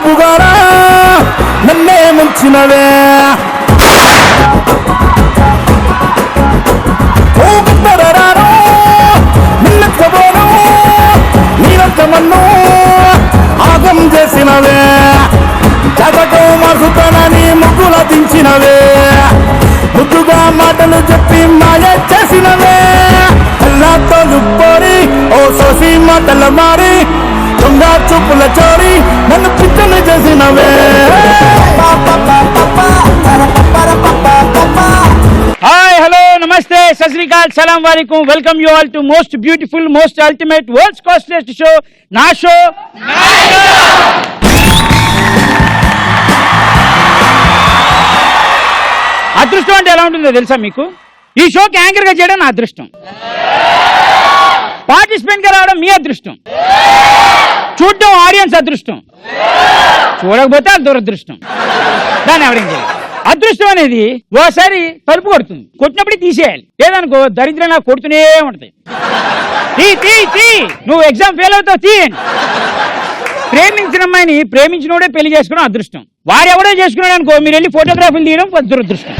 బాబుగారా నన్నే ముంచినవే నిన్నెత్తబోను నీరంత మన్ను ఆగం చేసినవే జగతో మసుతనని ముగ్గుల దించినవే ముద్దుగా మాటలు చెప్పి మాయ చేసినవే అల్లాతో దుప్పరి ఓ సోసి మాటల మారి దొంగ చూపుల చోరి నన్ను పిచ్చని చేసినవే. హాయ్ హలో నమస్తే సత్ శ్రీ అకాల్ సలాం వాలేకుం welcome you all to most beautiful most ultimate worlds costliest show నా షో. అదృష్టం అంటే ఎలా ఉంటుందో తెలుసా మీకు? ఈ షోకి యాంకర్ గా చేయడం నా అదృష్టం, పార్టిసిపెంట్ గా రావడం మీ అదృష్టం, చూడడం ఆడియన్స్ అదృష్టం, చూడకపోతే అది దురదృష్టం. దాన్ని ఎవరేం చేయాలి? అదృష్టం అనేది ఓసారి తలుపు కొడుతుంది, కొట్టినప్పుడు తీసేయాలి, లేదనుకో దరిద్రం నాకు కొడుతూనే ఉంటది. నువ్వు ఎగ్జామ్ ఫెయిల్ అవుతావు, తీయండి. ప్రేమించిన అమ్మాయిని ప్రేమించినోడే పెళ్లి చేసుకోవడం అదృష్టం, వాడెవడో చేసుకున్నాడు అనుకో మీరు వెళ్ళి ఫోటోగ్రఫీలు తీయడం దురదృష్టం.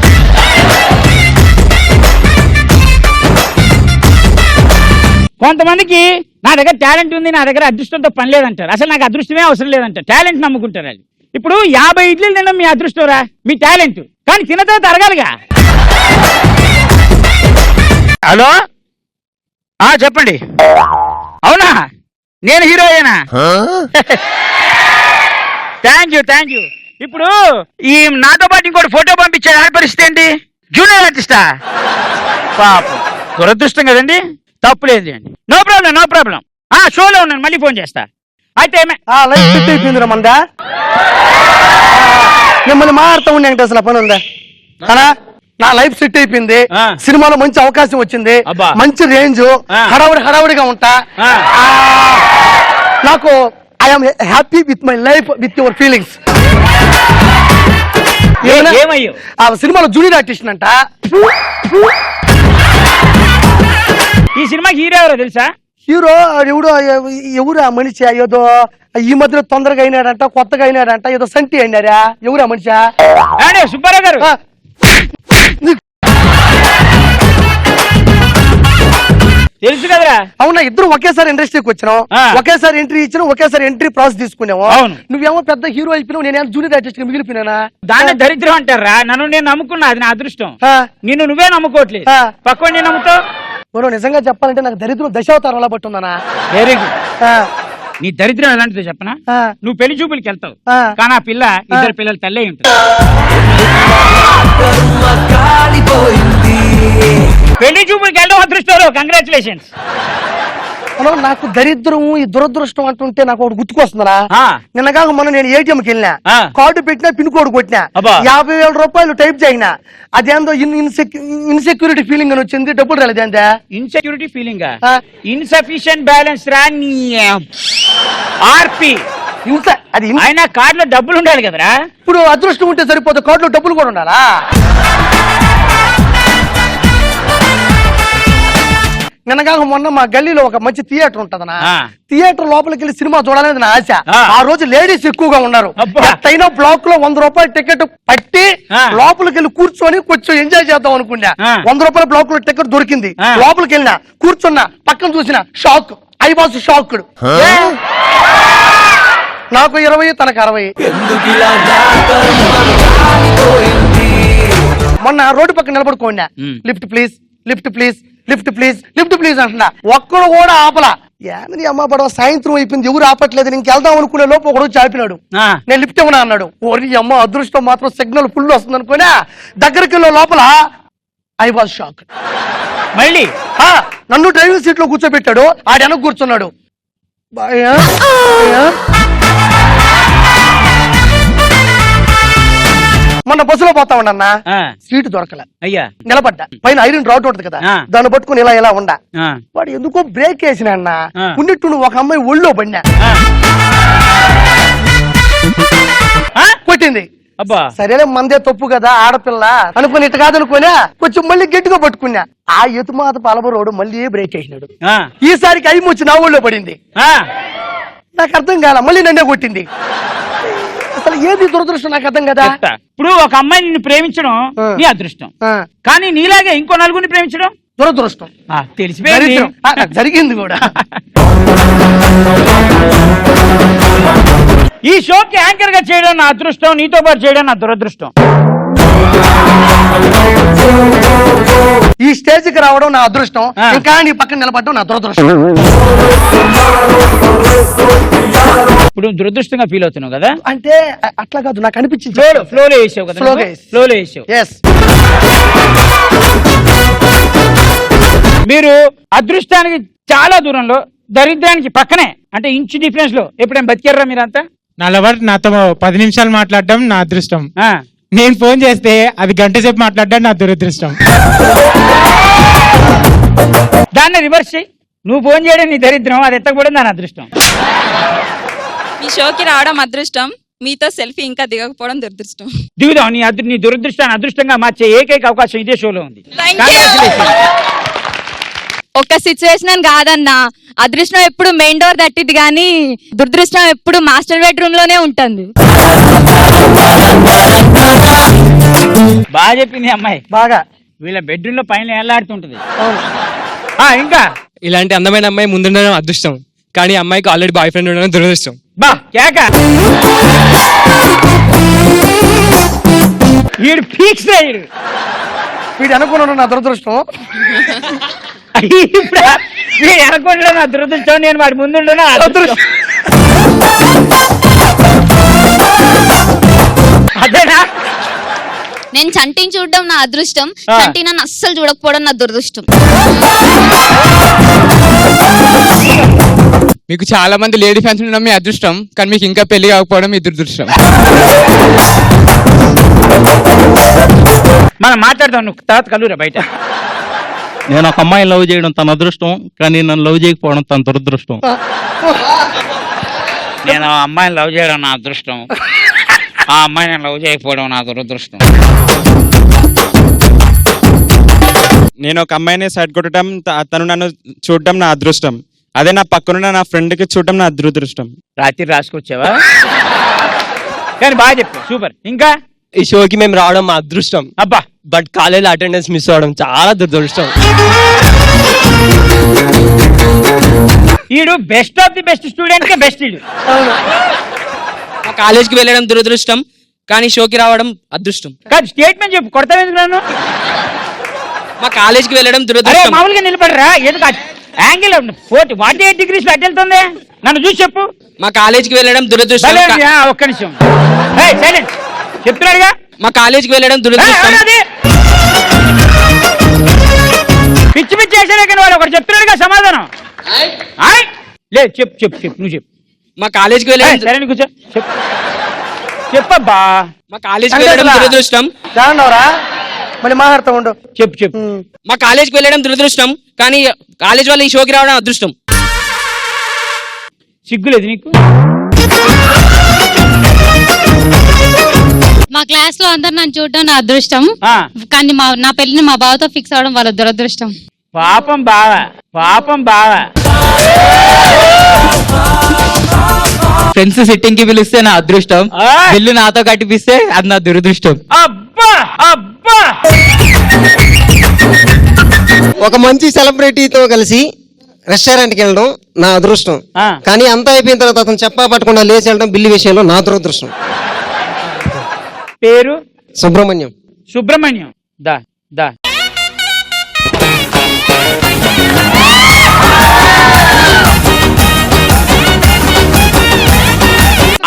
కొంతమందికి నా దగ్గర టాలెంట్ ఉంది, నా దగ్గర అదృష్టంతో పని లేదంటారు. అసలు నాకు అదృష్టమే అవసరం లేదంటారు, టాలెంట్ నమ్ముకుంటారు వాళ్ళు. ఇప్పుడు 50 ఇడ్లీలు తినడం మీ అదృష్టంరా, మీ టాలెంట్, కానీ తిన్న తర్వాత అరగాలిగా. హలో చెప్పండి. అవునా, నేను హీరోయేనా? Thank you. ఇప్పుడు ఈ నాతో పాటు ఇంకోటి ఫోటో పంపించాడు, ఆ పరిస్థితి ఏంటి? జూనియర్ ఆర్టిస్టా? పాపం, దురదృష్టం కదండి. తప్పులేదు అండి, నో ప్రాబ్లం. షోలో ఉన్నాను, మళ్ళీ ఫోన్ చేస్తా. అయితే లైఫ్ సెట్ అయిపోయిందిరా మందా, మిమ్మల్ని మారుతూ ఉండే అసలు పని ఉందా? నా లైఫ్ సెట్ అయిపోయింది, సినిమాలో మంచి అవకాశం వచ్చింది, మంచి రేంజ్, హడావుడిగా ఉంటా. నాకు I'm happy with my life with your feelings. ఆ సినిమాలో జూనియర్ ఆర్టిస్ట్ అంట. ఈ సినిమాకి హీరో ఎవరో తెలుసా? హీరో ఎవరు ఆ మనిషి? ఏదో ఈ మధ్యలో తొందరగా అయినాడంట, కొత్తగా అయినాడంట, ఏదో సంటి అయినారా? ఎవరు ఆ మనిషి? సుబ్బారావు గారు. తెలుసు కదరా? అవునా, ఇద్దరు ఒకేసారి ఇండస్ట్రీకి వచ్చినాం, ఒకేసారి ఎంట్రీ ఇచ్చినాం, ఒకేసారి ఎంట్రీ ప్రాసెస్ తీసుకున్నాము. నువ్వేమో పెద్ద హీరో అయిపోయినావు, నేనేమో జూనియర్ ఆర్టిస్ట్ మిగిలిపోయినా. దాన్ని దరిద్రం అంటారా? నన్ను నేను నమ్ముకున్నా, అది నా అదృష్టం. నిన్ను నువ్వే నమ్ముకోవట్లేదు, పక్కన నేను నమ్ముతావు. మనం నిజంగా చెప్పాలంటే నాకు దరిద్రం దశావతారం అలా పట్టుందనా. Very good. నీ దరిద్రం ఎలాంటిదో చెప్పనా? నువ్వు పెళ్లి చూపులకి వెళ్తావు, కానీ ఆ పిల్ల ఇద్దరు పిల్లలు తల్లే ఉంటుంది. పెళ్లి చూపులకి వెళ్ళడం అదృష్టం. కంగ్రాచులేషన్స్. నాకు దరిద్రం ఈ దురదృష్టం అంటుంటే నాకు ఒకటి గుర్తుకొస్తుందా? నిన్నగా మొన్న నేను ఏటీఎంకి వెళ్ళినా, కార్డు పెట్టినా, పిన్ కోడ్ కొట్టినా, 50,000 రూపాయలు టైప్ చేయినా, అదేందో ఇన్సెక్యూరిటీ ఫీలింగ్ అని వచ్చింది, డబ్బులు రాలేదు. అంతే ఇన్సెక్యూరిటీ ఫీలింగ్, ఇన్సఫిషియెంట్ బ్యాలెన్స్ రాని ఆర్పి. అది ఆయన కార్డులో డబ్బులు ఉండాలి కదరా. ఇప్పుడు అదృష్టం ఉంటే సరిపోదు, కార్డులో డబ్బులు కూడా ఉండాలా? నిన్నగా మొన్న మా గల్లీలో ఒక మంచి థియేటర్ ఉంటదనా, థియేటర్ లోపలికి వెళ్ళి సినిమా చూడాలనేది నా ఆశ. ఆ రోజు లేడీస్ ఎక్కువగా ఉన్నారు, అయినా బ్లాక్ లో 100 రూపాయల టికెట్ పట్టి లోపలికి వెళ్ళి కూర్చొని కొంచెం ఎంజాయ్ చేద్దాం అనుకున్నా. 100 రూపాయల బ్లాక్ లో టికెట్ దొరికింది, లోపలికి వెళ్ళినా, కూర్చున్నా, పక్కన చూసిన షాక్. I was shocked. నాకు 20, తనకు 60. మొన్న రోడ్డు పక్కన నిలబడుకోండా, lift please, lift please, lift please, lift please అంటున్నా. ఒక్కడు కూడా ఆపలా. ఏమని అమ్మ పడవ, సాయంత్రం అయిపోయింది, ఎవరు ఆపట్లేదు, ఇంకెళ్దాం అనుకునే లోపు ఒకడు చాపినాడు. నేను లిఫ్ట్ ఇవ్వనా అన్నాడు. ఓరి అమ్మ, అదృష్టం మాత్రం సిగ్నల్ ఫుల్ వస్తుంది అనుకున్నా. దగ్గరికి వెళ్ళే లోపల ఐ వాజ్ షాక్. మళ్ళీ నన్ను డ్రైవింగ్ సీట్ లో కూర్చోబెట్టాడు, ఆడ వెనక కూర్చున్నాడు. మొన్న బస్సులో పోతా ఉండన్నా, సీటు దొరకలే. అయ్యా నిలబడ్డా, పైన ఐరన్ రాడ్ ఉంటుంది కదా, దాన్ని పట్టుకుని ఇలా ఉండా. వాడు ఎందుకో బ్రేక్ వేసిన అన్న, ఉన్నట్టు ఒక అమ్మాయి ఒళ్ళో పడినా, కొట్టింది. సరేలే మందే తప్పు కదా, ఆడపిల్ల అనుకుని ఇట్ట కాదనుకోనా, కొంచెం మళ్ళీ గట్టిగా పట్టుకున్నా. ఆ ఎతుమాత పలబరోడు మళ్ళీ బ్రేక్ వేసినాడు. ఈసారికి ఐము వచ్చి నా ఊళ్ళో పడింది. నాకు అర్థం కాల, మళ్ళీ నన్నే కొట్టింది. అసలు ఏది దురదృష్టం నాకు అర్థం కదా. చెప్తా. ఇప్పుడు ఒక అమ్మాయి నిన్ను ప్రేమించడం నీ అదృష్టం, కానీ నీలాగే ఇంకో నలుగురిని ప్రేమించడం దురదృష్టం. తెలిసిపోయింది, దరిద్రం. జరిగింది కూడా. ఈ షోకి యాంకర్ గా చేయడం నా అదృష్టం, నీతో పాటు చేయడం నా దురదృష్టం. ఈ స్టేజ్ కి రావడం నా అదృష్టం, ఇంకా నీ పక్కన నిలబడడం నా దురదృష్టం. ఇప్పుడు దురదృష్టంగా ఫీల్ అవుతున్నావు కదా. అంటే అట్లా కాదు, నాకు అనిపించింది. ఫ్లోలో వేసావు కదా, ఫ్లోలో వేసావు. మీరు అదృష్టానికి చాలా దూరంలో, దరిద్రానికి పక్కనే, అంటే ఇంచు డిఫరెన్స్ లో ఎప్పుడైనా బతికారా మీరంతా? నాతో 10 నిమిషాలు మాట్లాడడం నా అదృష్టం, నేను ఫోన్ చేస్తే అది గంట సేపు మాట్లాడడం నా దురదృష్టం. దాన్ని రివర్స్ చెయ్యి, నువ్వు ఫోన్ చేయడం నీ దరిద్రం, అది ఎత్తకపోవడం దాని అదృష్టం. మీ షోకి రావడం అదృష్టం, మీతో సెల్ఫీ ఇంకా దిగకపోవడం దురదృష్టం. దిగుదాం, నీ దురదృష్టాన్ని అదృష్టంగా మార్చే ఏకైక అవకాశం ఇదే షోలో ఉంది. ఒక సిచ్యువేషన్ కాదన్నా, అదృష్టం ఎప్పుడు మెయిన్ డోర్ తట్టిది కానీ దురదృష్టం ఎప్పుడు మాస్టర్ బెడ్రూమ్ లోనే ఉంటుంది. బాగా చెప్పింది అమ్మాయి, బాగా. వీళ్ళ బెడ్రూమ్ లో పైన ఎల్లాడుతుంటది. ఇంకా ఇలాంటి అందమైన అమ్మాయి ముందుండడం అదృష్టం, కానీ అమ్మాయికి ఆల్రెడీ బాయ్ ఫ్రెండ్ ఉండడం దురదృష్టం. బా కేక, వీడు ఫిక్స్ అయ్యాడు. వీడు అనుకున్నాడు నా దురదృష్టం. ఇప్పుడు వీడు అనుకుంటున్నా నా దురదృష్టం, నేను వాడి ముందుంటున్నా అదృష్టం. అదేనా? నేను చంటిని చూడడం నా అదృష్టం, చంటి నన్ను అస్సలు చూడకపోవడం నా దురదృష్టం. మీకు చాలా మంది లేడీ ఫ్యాన్స్ ఉండడం మీ అదృష్టం, కానీ మీకు ఇంకా పెళ్లి కాకపోవడం మీ దురదృష్టం. మనం మాట్లాడదాం, నువ్వు తర్వాత కలువురా బయట. నేను ఒక అమ్మాయిని లవ్ చేయడం తన అదృష్టం, కానీ నన్ను లవ్ చేయకపోవడం తన దురదృష్టం. నేను ఆ అమ్మాయిని లవ్ చేయడం నా అదృష్టం, ఆ అమ్మాయిని లవ్ చేయకపోవడం నా దురదృష్టం. నేను ఒక అమ్మాయిని సైడ్ కొట్టడం, తను నన్ను చూడటం నా అదృష్టం, అదే నా పక్కనున్న నా ఫ్రెండ్ కి చూడటం నా దురదృష్టం. రాత్రి రాసుకొచ్చావా? కానీ బాగా చెప్పు, సూపర్. ఇంకా ఈ షోకి మేము రావడం మా అదృష్టం, అబ్బా, బట్ కాలేజీలో అటెండెన్స్ మిస్ అవ్వడం చాలా దురదృష్టం. ఈడు best of the best student K best. ఈడు మా కాలేజ్కి వెళ్ళడం దురదృష్టం, కానీ షోకి రావడం అదృష్టం. కాదు, స్టేట్మెంట్ చెప్పు, కొడతావు ఎందుకు నన్ను? మా కాలేజ్కి వెళ్ళడం అరే దురదృష్టం. మామూలుగా నిలబడరా, ఎందుకు యాంగిల్ 48 degrees లో అడ్డెళ్తుంది? నన్ను చూసి చెప్పు. మా కాలేజ్కి వెళ్ళడం దురదృష్టం. ఒక్క నిమిషం సైలెంట్, చెప్తున్నాడుగా. మా కాలేజ్కి వెళ్ళడం దురదృష్టం. పిచ్చి పిచ్చి చేసాడే కానీ వాడు ఒకటి చెప్తున్నాడుగా సమాధానం. లేదు చెప్పు చెప్పు చెప్పు, నువ్వు చెప్పు. మా కాలేజ్కి వెళ్ళడం సరే కూర్చో, చెప్పు చెప్పబ్బా. మా కాలేజ్కి వెళ్ళడం దురదృష్టం. జానవరా మళ్ళీ మాట్లాడుతూ ఉండు. చెప్పు చెప్పు. మా కాలేజ్కి వెళ్ళడం దురదృష్టం, కానీ కాలేజ్ వాళ్ళు ఈ షోకి రావడం అదృష్టం. సిగ్గులేదు నీకు? మా క్లాస్ లో అందరు నన్ను చూడడం నా అదృష్టం, కానీ నా పెళ్లిని మా బావతో ఫిక్స్ అవడం వాళ్ళ దురదృష్టం. పాపం బావా, పాపం బావా. ఫ్రెండ్స్ సిట్టింగ్ కి పిలిస్తే నా అదృష్టం, బిల్లు నాతో కట్టిపిస్తే అది నా దురదృష్టం. అబ్బా అబ్బా. ఒక మంచి సెలబ్రిటీతో కలిసి రెస్టారెంట్కి వెళ్ళడం నా అదృష్టం, కానీ అంతా అయిపోయిన తర్వాత అతను చెప్పా పట్టకుండా లేచి వెళ్ళడం బిల్లు విషయంలో నా దురదృష్టం. పేరు సుబ్రహ్మణ్యం. సుబ్రహ్మణ్యం, దా దా.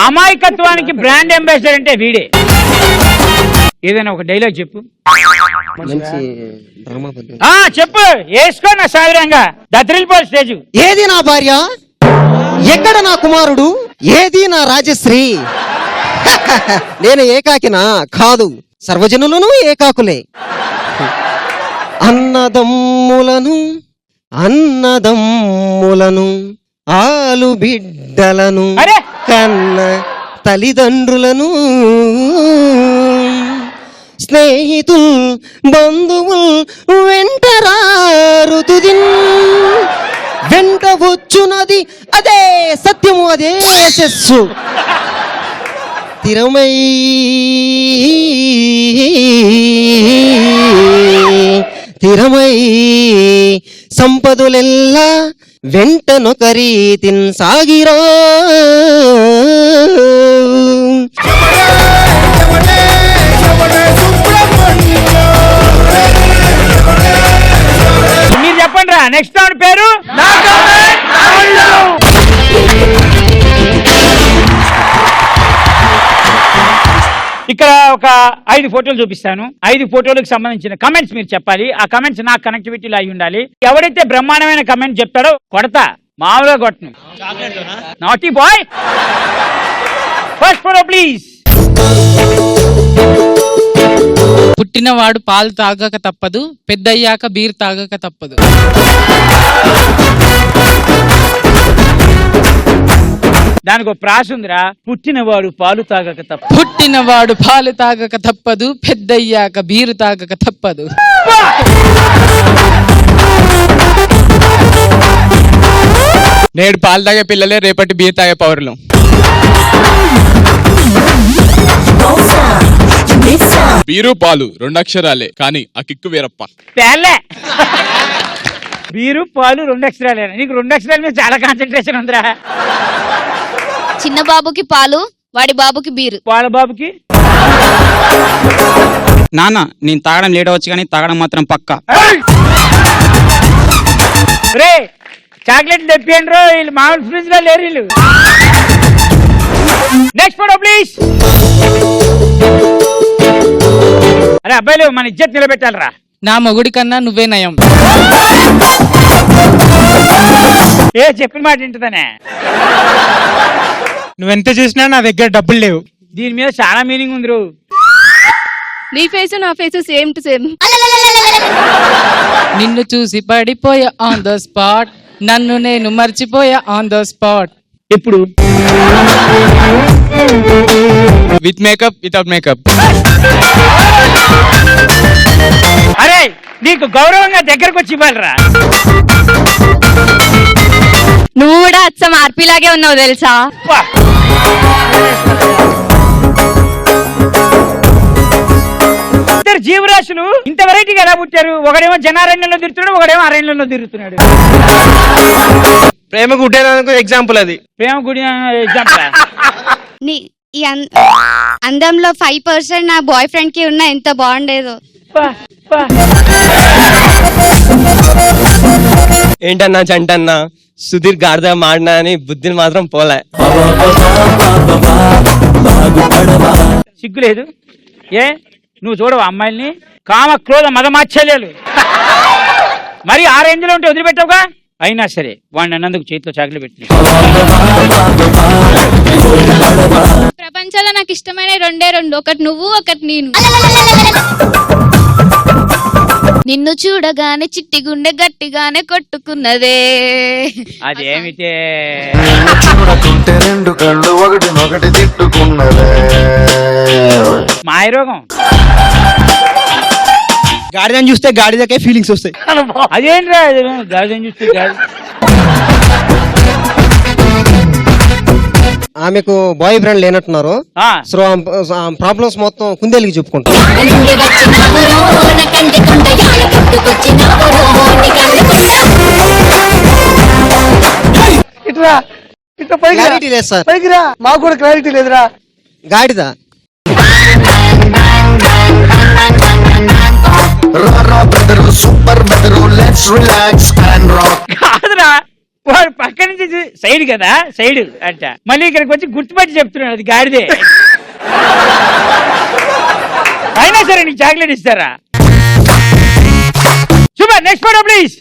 అమాయకత్వానికి బ్రాండ్ అంబాసిడర్ అంటే వీడే. ఏదైనా ఒక డైలాగ్ చెప్పు. మంచి చెప్పు, వేసుకో నా సావిరంగా దత్రిల్పోల్ స్టేజ్. ఏది నా భార్య, ఎక్కడ నా కుమారుడు, ఏది నా రాజశ్రీ. నేను ఏకాకినా? కాదు, సర్వజనులను ఏకాకులే. అన్నదమ్ములను అన్నదమ్ములను ఆలు బిడ్డలను కన్న తల్లిదండ్రులను స్నేహితులు బంధువులు వెంటరారు తుదిన్ వెంట వచ్చునది అదే సత్యము, అదే యశస్సు. స్థిరమై స్థిరమై సంపదులెల్లా వెంటనొకరీతిన్ సాగిరా మీరు చెప్పండి రా నెక్స్ట్ రౌండ్ పేరు ఇక్కడ ఒక 5 ఫోటోలు చూపిస్తాను. 5 ఫోటోలకు సంబంధించిన కమెంట్స్ మీరు చెప్పాలి. ఆ కమెంట్స్ నాకు కనెక్టివిటీలో అయి ఉండాలి. ఎవరైతే బ్రహ్మాండమైన కమెంట్ చెప్తాడో కొడతా, మామూలుగా కొట్టను. Naughty boy. First photo please. పుట్టినవాడు పాలు తాగక తప్పదు, పెద్దయ్యాక బీర్ తాగక తప్పదు. దానికి ఒక ప్రాస ఉందిరా, పుట్టినవాడు పాలు తాగక తప్పదు. పుట్టినవాడు పాలు తాగక తప్పదు, పెద్దయ్యాక బీరు తాగక తప్పదు. నేడు పాలు తాగే పిల్లలే రేపటి బీర్ తాగే పౌరులు. బీరు పాలు 2 అక్షరాలే కానీ ఆ కిక్కు వేరప్ప. పేర్లే బీరు పాలు 2 అక్షరాలే. నీకు 2 అక్షరాల మీద చాలా కాన్సన్ట్రేషన్ ఉందిరా. చిన్న బాబుకి పాలు, వాడి బాబుకి బీరు. పాల బాబుకి నాన్న నేను తాగడం లేట్ అవచ్చు కానీ తాగడం మాత్రం పక్కా. రే చాక్లెట్ తెప్పియండి రో, వీళ్ళు మామూలు ఫ్రిడ్జ్ లో లేరు వీళ్ళు. Next photo please. అరే అబ్బాయిలు మన ఇజ్జత్ నిలబెట్టాలరా. నా మొగుడి కన్నా నువ్వే నయం. ఏ చెప్పిన మాట వింటుందనే. నువ్వెంత చూసినా నా దగ్గర డబ్బులు లేవు. దీని మీద చాలా మీనింగ్ ఉంది రో. నీ ఫేస్ నా ఫేస్ సేమ్ టు సేమ్. నిన్ను చూసి పడిపోయా ఆన్ ద స్పాట్, నన్ను నేను మర్చిపోయా ఆన్ ద స్పాట్. ఇప్పుడు విత్ మేకప్ వితౌట్ మేకప్. అరే నీకు గౌరవంగా దగ్గరకు వచ్చి ఇవ్వాలరా. నువ్వు కూడా అచ్చం ఆర్పీలాగే ఉన్నావు తెలుసా. ఇద్దరు జీవరాశులు ఇంత వెరైటీగా ఎలా పుట్టారు? ఒకడేమో జనారణ్యంలో తిరుగుతున్నాడు, ఒకడేమో అరణ్యంలో తిరుగుతున్నాడు. ప్రేమ గుడ్డేందుకు ఎగ్జాంపుల్ అది. ప్రేమ గుడి ఎగ్జాంపుల్. ఈ అందంలో 5% నా బాయ్ ఫ్రెండ్ కి ఉన్నా ఎంత బాగుండేదో. ఏంటన్నా చంటన్నా సుధీర్ గాడిద మాడినా అని బుద్ధిని మాత్రం పోలే. సిగ్గులేదు ఏ? నువ్వు చూడవు అమ్మాయిల్ని కామ క్రోధ మదమాచ్చర్యాలు మరి ఆ రేంజ్ లో ఉంటే వదిలిపెట్టావుగా. అయినా సరే వాడిని అన్నందుకు చేతిలో చాకలి పెట్టి. ప్రపంచంలో నాకు ఇష్టమైన 2, ఒకటి నువ్వు ఒకటి నేను. నిన్ను చూడగానే చిట్టి గుండె గట్టిగానే కొట్టుకున్నదే. అదేమిటే చూడకుంటే 2 కళ్ళు ఒకటి తిట్టుకున్నదే. మాయరోగం. గాడిదని చూస్తే గాడిదకే ఫీలింగ్స్ వస్తాయి. అదేంట్రా గాడిదని చూస్తే గాడి. ఆమెకు బాయ్ ఫ్రెండ్ లేనట్టున్నారు. సో ప్రాబ్లమ్స్ మొత్తం కుందేలికి చెప్పుకుంటారు. ఇట్లా ఇట్లా పైకి రా. క్లారిటీ లేదు సార్. పైకి రా, మాకు కూడా క్లారిటీ లేదురా. గాడిద సూపర్ బెదరు లెట్స్ రిలాక్స్ అండ్ రాక్. కాదురా వాడు పక్క నుంచి సైడ్ కదా సైడ్ అంట, మళ్ళీ ఇక్కడికి వచ్చి గుర్తుపట్టి చెప్తున్నాడు అది గాడిదే. అయినా సరే నీకు చాక్లెట్ ఇస్తారా? సూపర్. Next photo please.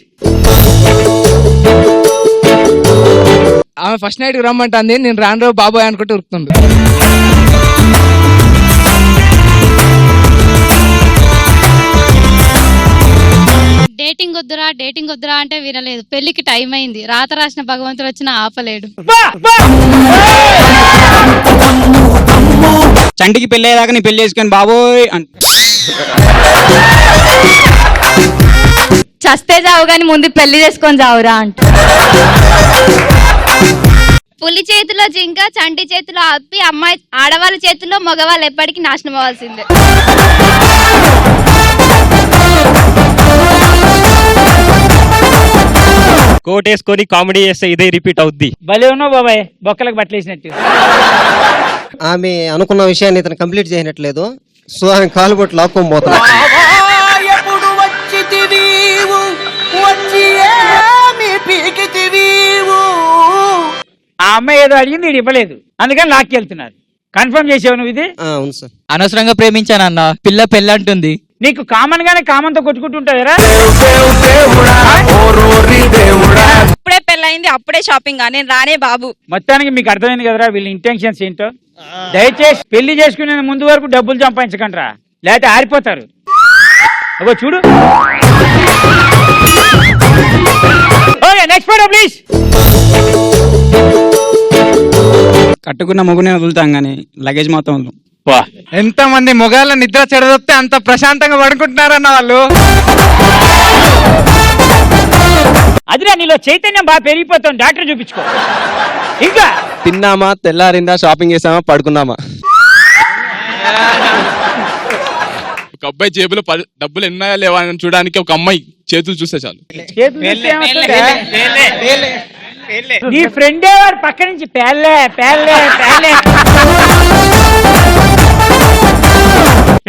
ఆమె ఫస్ట్ నైట్ రమ్మంటుంది, నేను రాను బాబోయ్ అనుకుంటూ ఉరుకుతుండు. డేటింగ్ వద్దురా అంటే వినలేదు. పెళ్లికి టైం అయింది, రాత రాసిన భగవంతుడు వచ్చిన ఆపలేడు. చంటికి పెళ్ళేదాకా నీ పెళ్లి చేసుకొని బాబోయ్ చస్తే చావు గాని ముందు పెళ్లి చేసుకొని చావురా అంట. పులి చేతిలో జింక, చంటి చేతిలో అప్పి, అమ్మాయి ఆడవాళ్ళ చేతిలో మగవాళ్ళు ఎప్పటికీ నాశనం అవ్వాల్సిందే. కోటేసుకొని కామెడీ చేస్తే ఇదే రిపీట్ అవుద్ది. భలే ఉన్నావు బాబాయ్, బొక్కలకు బట్టలేసినట్టు. ఆమె అనుకున్న విషయాన్ని ఇతను కంప్లీట్ చేయనట్లేదు, సో ఆమె కాలు పట్టు లాక్కొని పోతాను. ఆ అమ్మాయి ఏదో అడిగింది, ఇది ఇవ్వలేదు, అందుకని లాక్కెళ్తున్నారు. కన్ఫర్మ్ చేసావు నువ్వు ఇది? అవును సార్. అనవసరంగా ప్రేమించానన్న, పిల్ల పెళ్ళంటుంది. నీకు కామన్ గానే కామన్తో కొట్టుకుంటుంటారా? అప్పుడే పెళ్ళయింది, అప్పుడే షాపింగ్, నేను రానే బాబు. మొత్తానికి మీకు అర్థమైంది కదరా వీళ్ళ ఇంటెన్షన్స్ ఏంటో. దయచేసి పెళ్లి చేసుకునే ముందు వరకు డబ్బులు సంపాదించకండిరా, లేకపోతే ఆరిపోతారు. అగో చూడు. Okay, next photo please. కట్టుకున్న మొగునే వదులుతాం కానీ లగేజ్ మాత్రం వదులు. ఎంత మంది మొగాళ్ళ నిద్ర చెడదొప్తే అంత ప్రశాంతంగా పడుకుంటున్నారన్న వాళ్ళు. అదిరా నీలో చైతన్యం బాగా పెరిగిపోతాం, డాక్టర్ చూపించుకో. ఇంకా తిన్నామా, తెల్లారిందా, షాపింగ్ చేసామా, పడుకున్నామా. ఒక అబ్బాయి జేబులో డబ్బులు ఉన్నాయా లేవా అని చూడడానికి ఒక అమ్మాయి చేతులు చూస్తే చాలు. చేతులు చూస్తే ఏమవుతుందా? నీ ఫ్రెండే వాడు పక్క నుంచి పేర్లే పేర్లే పేర్లే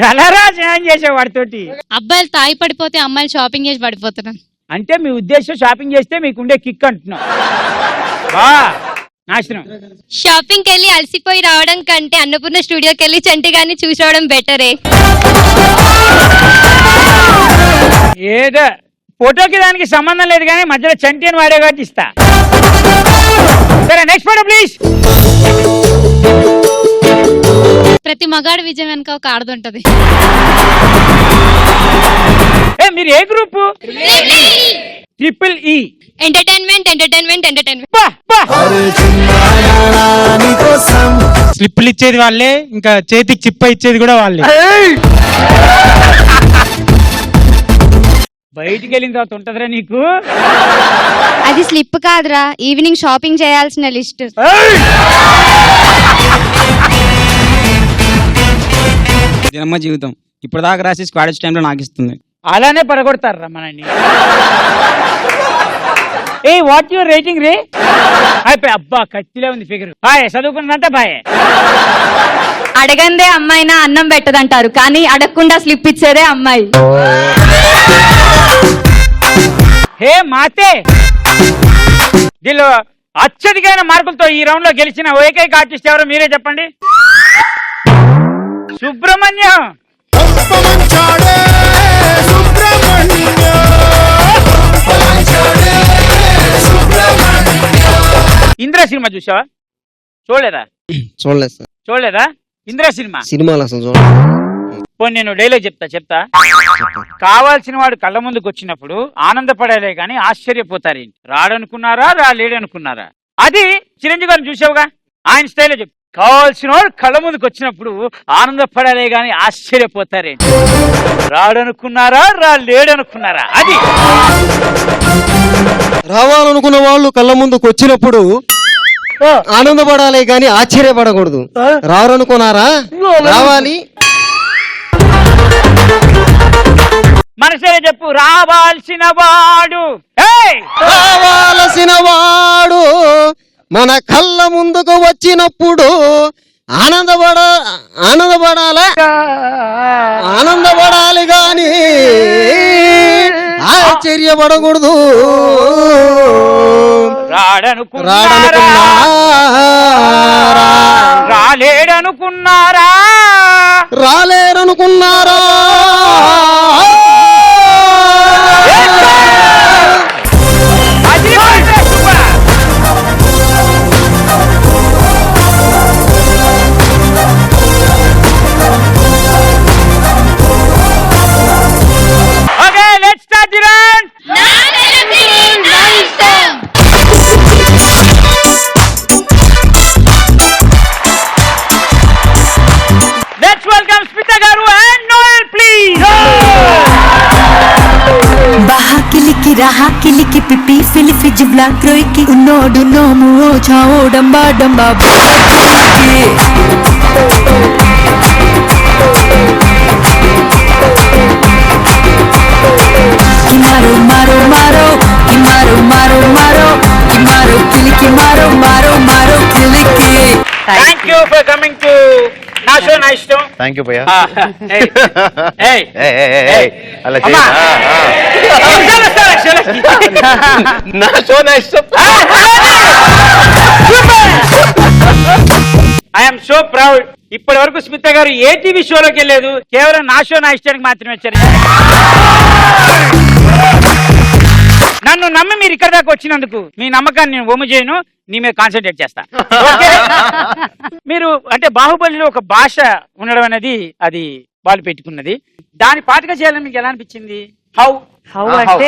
ఎలారా స్నానం చేసావు వాడితోటి? అబ్బాయిలు తాగి పడిపోతే అమ్మాయిలు షాపింగ్ చేసి పడిపోతున్నారు. అంటే మీ ఉద్దేశం షాపింగ్ చేస్తే మీకుండే కిక్ అంటున్నావు. నాశనం. షాపింగ్కి వెళ్ళి అలసిపోయి రావడం కంటే అన్నపూర్ణ స్టూడియోకి వెళ్ళి చంటి గారిని చూసవడం బెటరే. ఏదో ఫోటోకి దానికి సంబంధం లేదు కానీ మధ్యలో చంటి అని వాడే కాబట్టి ఇస్తా. సరే నెక్స్ట్ ఫోటో ప్లీజ్. ప్రతి మగాడి విజయం వెనక ఒక ఆడదుంటది. మీరు ఏ group? Triple E. Entertainment entertainment entertainment. స్లిప్పులు ఇచ్చేది వాళ్ళే, ఇంకా చేతికి చిప్ప ఇచ్చేది కూడా వాళ్ళే. బయటికి వెళ్ళిన తర్వాత ఉంటదిరా నీకు. అది స్లిప్ కాదురా, ఈవినింగ్ షాపింగ్ చేయాల్సిన లిస్ట్. ఇదమ్మ జీవితం. ఇప్పటిదాకా రాసి స్క్వాడేజ్ టైంలో నాకు ఇస్తుంది. అలానే పడగొడతారు మనని. ఏ వాట్ యువర్ రేటింగ్ రే? అయిపోయి అబ్బా కత్తిలే ఉంది ఫిగర్. బాయ్ చదువుకున్నంత బాయ్. అడగందే అమ్మాయినా అన్నం పెట్టదంటారు, కానీ అడగకుండా స్లిప్ ఇచ్చేదే అమ్మాయి. హే మాతే, దీనిలో అత్యధికమైన మార్కులతో ఈ రౌండ్ లో గెలిచిన ఏకైక ఆర్టిస్ట్ ఎవరో మీరే చెప్పండి. సుబ్రహ్మణ్యం. ఇంద్ర సినిమా చూసావా? చూడలేదా? చూడలేదు సార్. చూడలేదా ఇంద్ర సినిమా? సినిమాలు అసలు చూడలేదు. పోనీ నేను డైలాగ్ చెప్తా. కావాల్సిన వాడు కళ్ళ ముందుకు వచ్చినప్పుడు ఆనందపడాలే గాని ఆశ్చర్యపోతారేంటి? రాడనుకున్నారా, రాలేడనుకున్నారా? అది చిరంజీవి గారిని చూసావుగా, ఆయన స్టైల్లో చెప్పు. కావాల్సిన వాడు కళ్ళ ముందుకు వచ్చినప్పుడు ఆనందపడాలే గాని ఆశ్చర్యపోతారేంటి? రాడనుకున్నారా, రాలేడనుకున్నారా? అది రావాలనుకున్న వాళ్ళు కళ్ళ ముందుకు వచ్చినప్పుడు ఆనందపడాలి గాని ఆశ్చర్యపడకూడదు. రారనుకున్నారా, రావాలి. మనసులో చెప్పు. రావాల్సిన వాడు రావాల్సిన వాడు మన కళ్ళ ముందుకు వచ్చినప్పుడు ఆనందపడాలి గాని ఆశ్చర్యపడకూడదు. రాలేడనుకున్నారా, రాలేరనుకున్నారా? Okay, let's start the round. Let's welcome Smita Garu and Noel కిలికి పిప్పి ఫిలిఫి జిబ్లా క్రోయికి ఉన్నోడు నోము ఓ చావో డంబా డంబా మారో మారో మారో మారో మారో మారో మారో కిలికి మారో మారో మారో కిలికి. Thank you for coming to నా షో నా ఇష్టం. థ్యాంక్ యూ భయ్యా. అలా నా షో నా ఇష్టం. I'm so proud. ఇప్పటి వరకు స్మిత గారు ఏ టీవీ షోలోకి వెళ్ళలేదు, కేవలం నా షో నా ఇష్టానికి మాత్రమే వచ్చారు. నన్ను నమ్మి మీరు ఇక్కడ దాకా వచ్చినందుకు మీ నమ్మకాన్ని నేను ఒమ్ము చేయను, నీ మీద కాన్సన్ట్రేట్ చేస్తా. ఓకే? మీరు అంటే బాహుబలిలో ఒక భాష ఉండడం అనేది అది వాళ్ళు పెట్టుకున్నది, దాని పాటగా చేయాలని మీకు ఎలా అనిపించింది? హౌ అంటే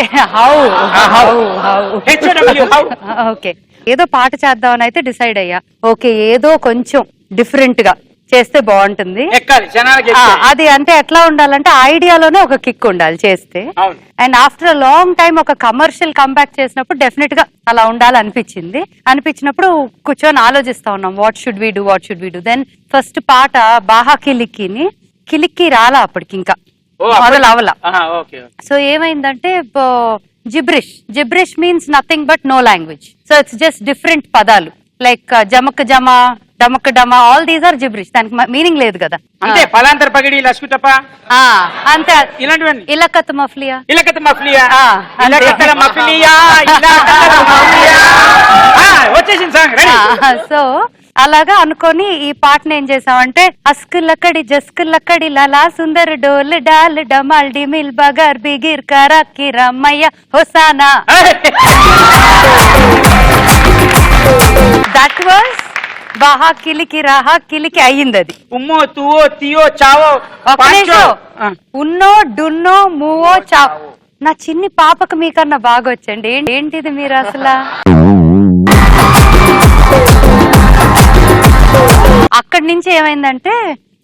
ఓకే, ఏదో పాట చేద్దామని అయితే డిసైడ్ అయ్యా. ఓకే, ఏదో కొంచెం డిఫరెంట్ గా చేస్తే బాగుంటుంది. అది అంటే ఎట్లా ఉండాలంటే ఐడియాలోనే ఒక కిక్ ఉండాలి చేస్తే. And after a long time ఒక కమర్షియల్ కంబ్యాక్ చేసినప్పుడు డెఫినెట్ గా అలా ఉండాలి అనిపించినప్పుడు కూర్చొని ఆలోచిస్తా ఉన్నాం what should we do. Then first పాట బాహా కిలిక్కి రాలా అప్పటికి, ఇంకా మొదలు అవలా. సో ఏమైందంటే gibberish means nothing but no language. So it's just different పదాలు లైక్ జమక్ జమా డమక్ డమా, ఆల్ దీస్ ఆర్ జిబ్రిష్. దానికి మీనింగ్ లేదు కదా. అంటే పలాంతర పగిడి లస్కుటప అంతే, ఇలాంటివన్నీ. ఇలకత్ మఫ్లియా వచ్చేసింది సాంగ్. సో అలాగా అనుకొని ఈ పాటను ఏం చేసామంటే అస్కులక్కడి జస్కులక్కడి లలా సుందర్ డోల్ డాల్ డమాల్ డిమిల్ బగర్ బిగిర్ కరాకి రమ్మయ్య హొసానా. దట్ వాస్ బాహా కిలికి రాహా కిలికి అయ్యింది. అది ఉమ్మో తువో తియో చావో ఉన్నో డున్నో మూవో చావో. నా చిన్ని పాపకు మీకన్నా బాగా వచ్చండి. ఏంటిది మీరు అసలు? అక్కడి నుంచి ఏమైందంటే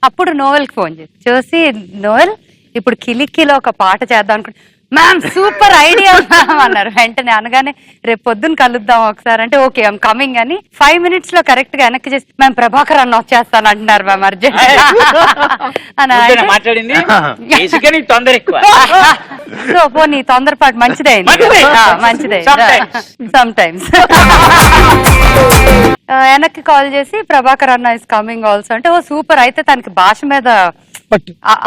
అప్పుడు నోవెల్ కి ఫోన్ చూసి నోవెల్ ఇప్పుడు కిలిక్కిలో ఒక పాట చేద్దాం అనుకుంటే, మ్యామ్ సూపర్ ఐడియా మ్యామ్ అన్నారు. వెంటనే అనగానే రేపు పొద్దున్న కలుద్దాం ఒకసారి అంటే ఓకే ఐమ్ కమింగ్ అని 5 minutes లో కరెక్ట్ గా వెనక్కి చేసి మ్యామ్ ప్రభాకర్ అన్న వచ్చేస్తాను అంటున్నారు మ్యామ్ అర్జెంట్ మాట్లాడింది. తొందర ఎక్కువ. సో పోనీ తొందరపాటు మంచిదైంది. సమ్ టైమ్స్ వెనక్కి కాల్ చేసి ప్రభాకర్ అన్న ఇస్ కమింగ్ ఆల్సో అంటే ఓ సూపర్. అయితే తనకి భాష మీద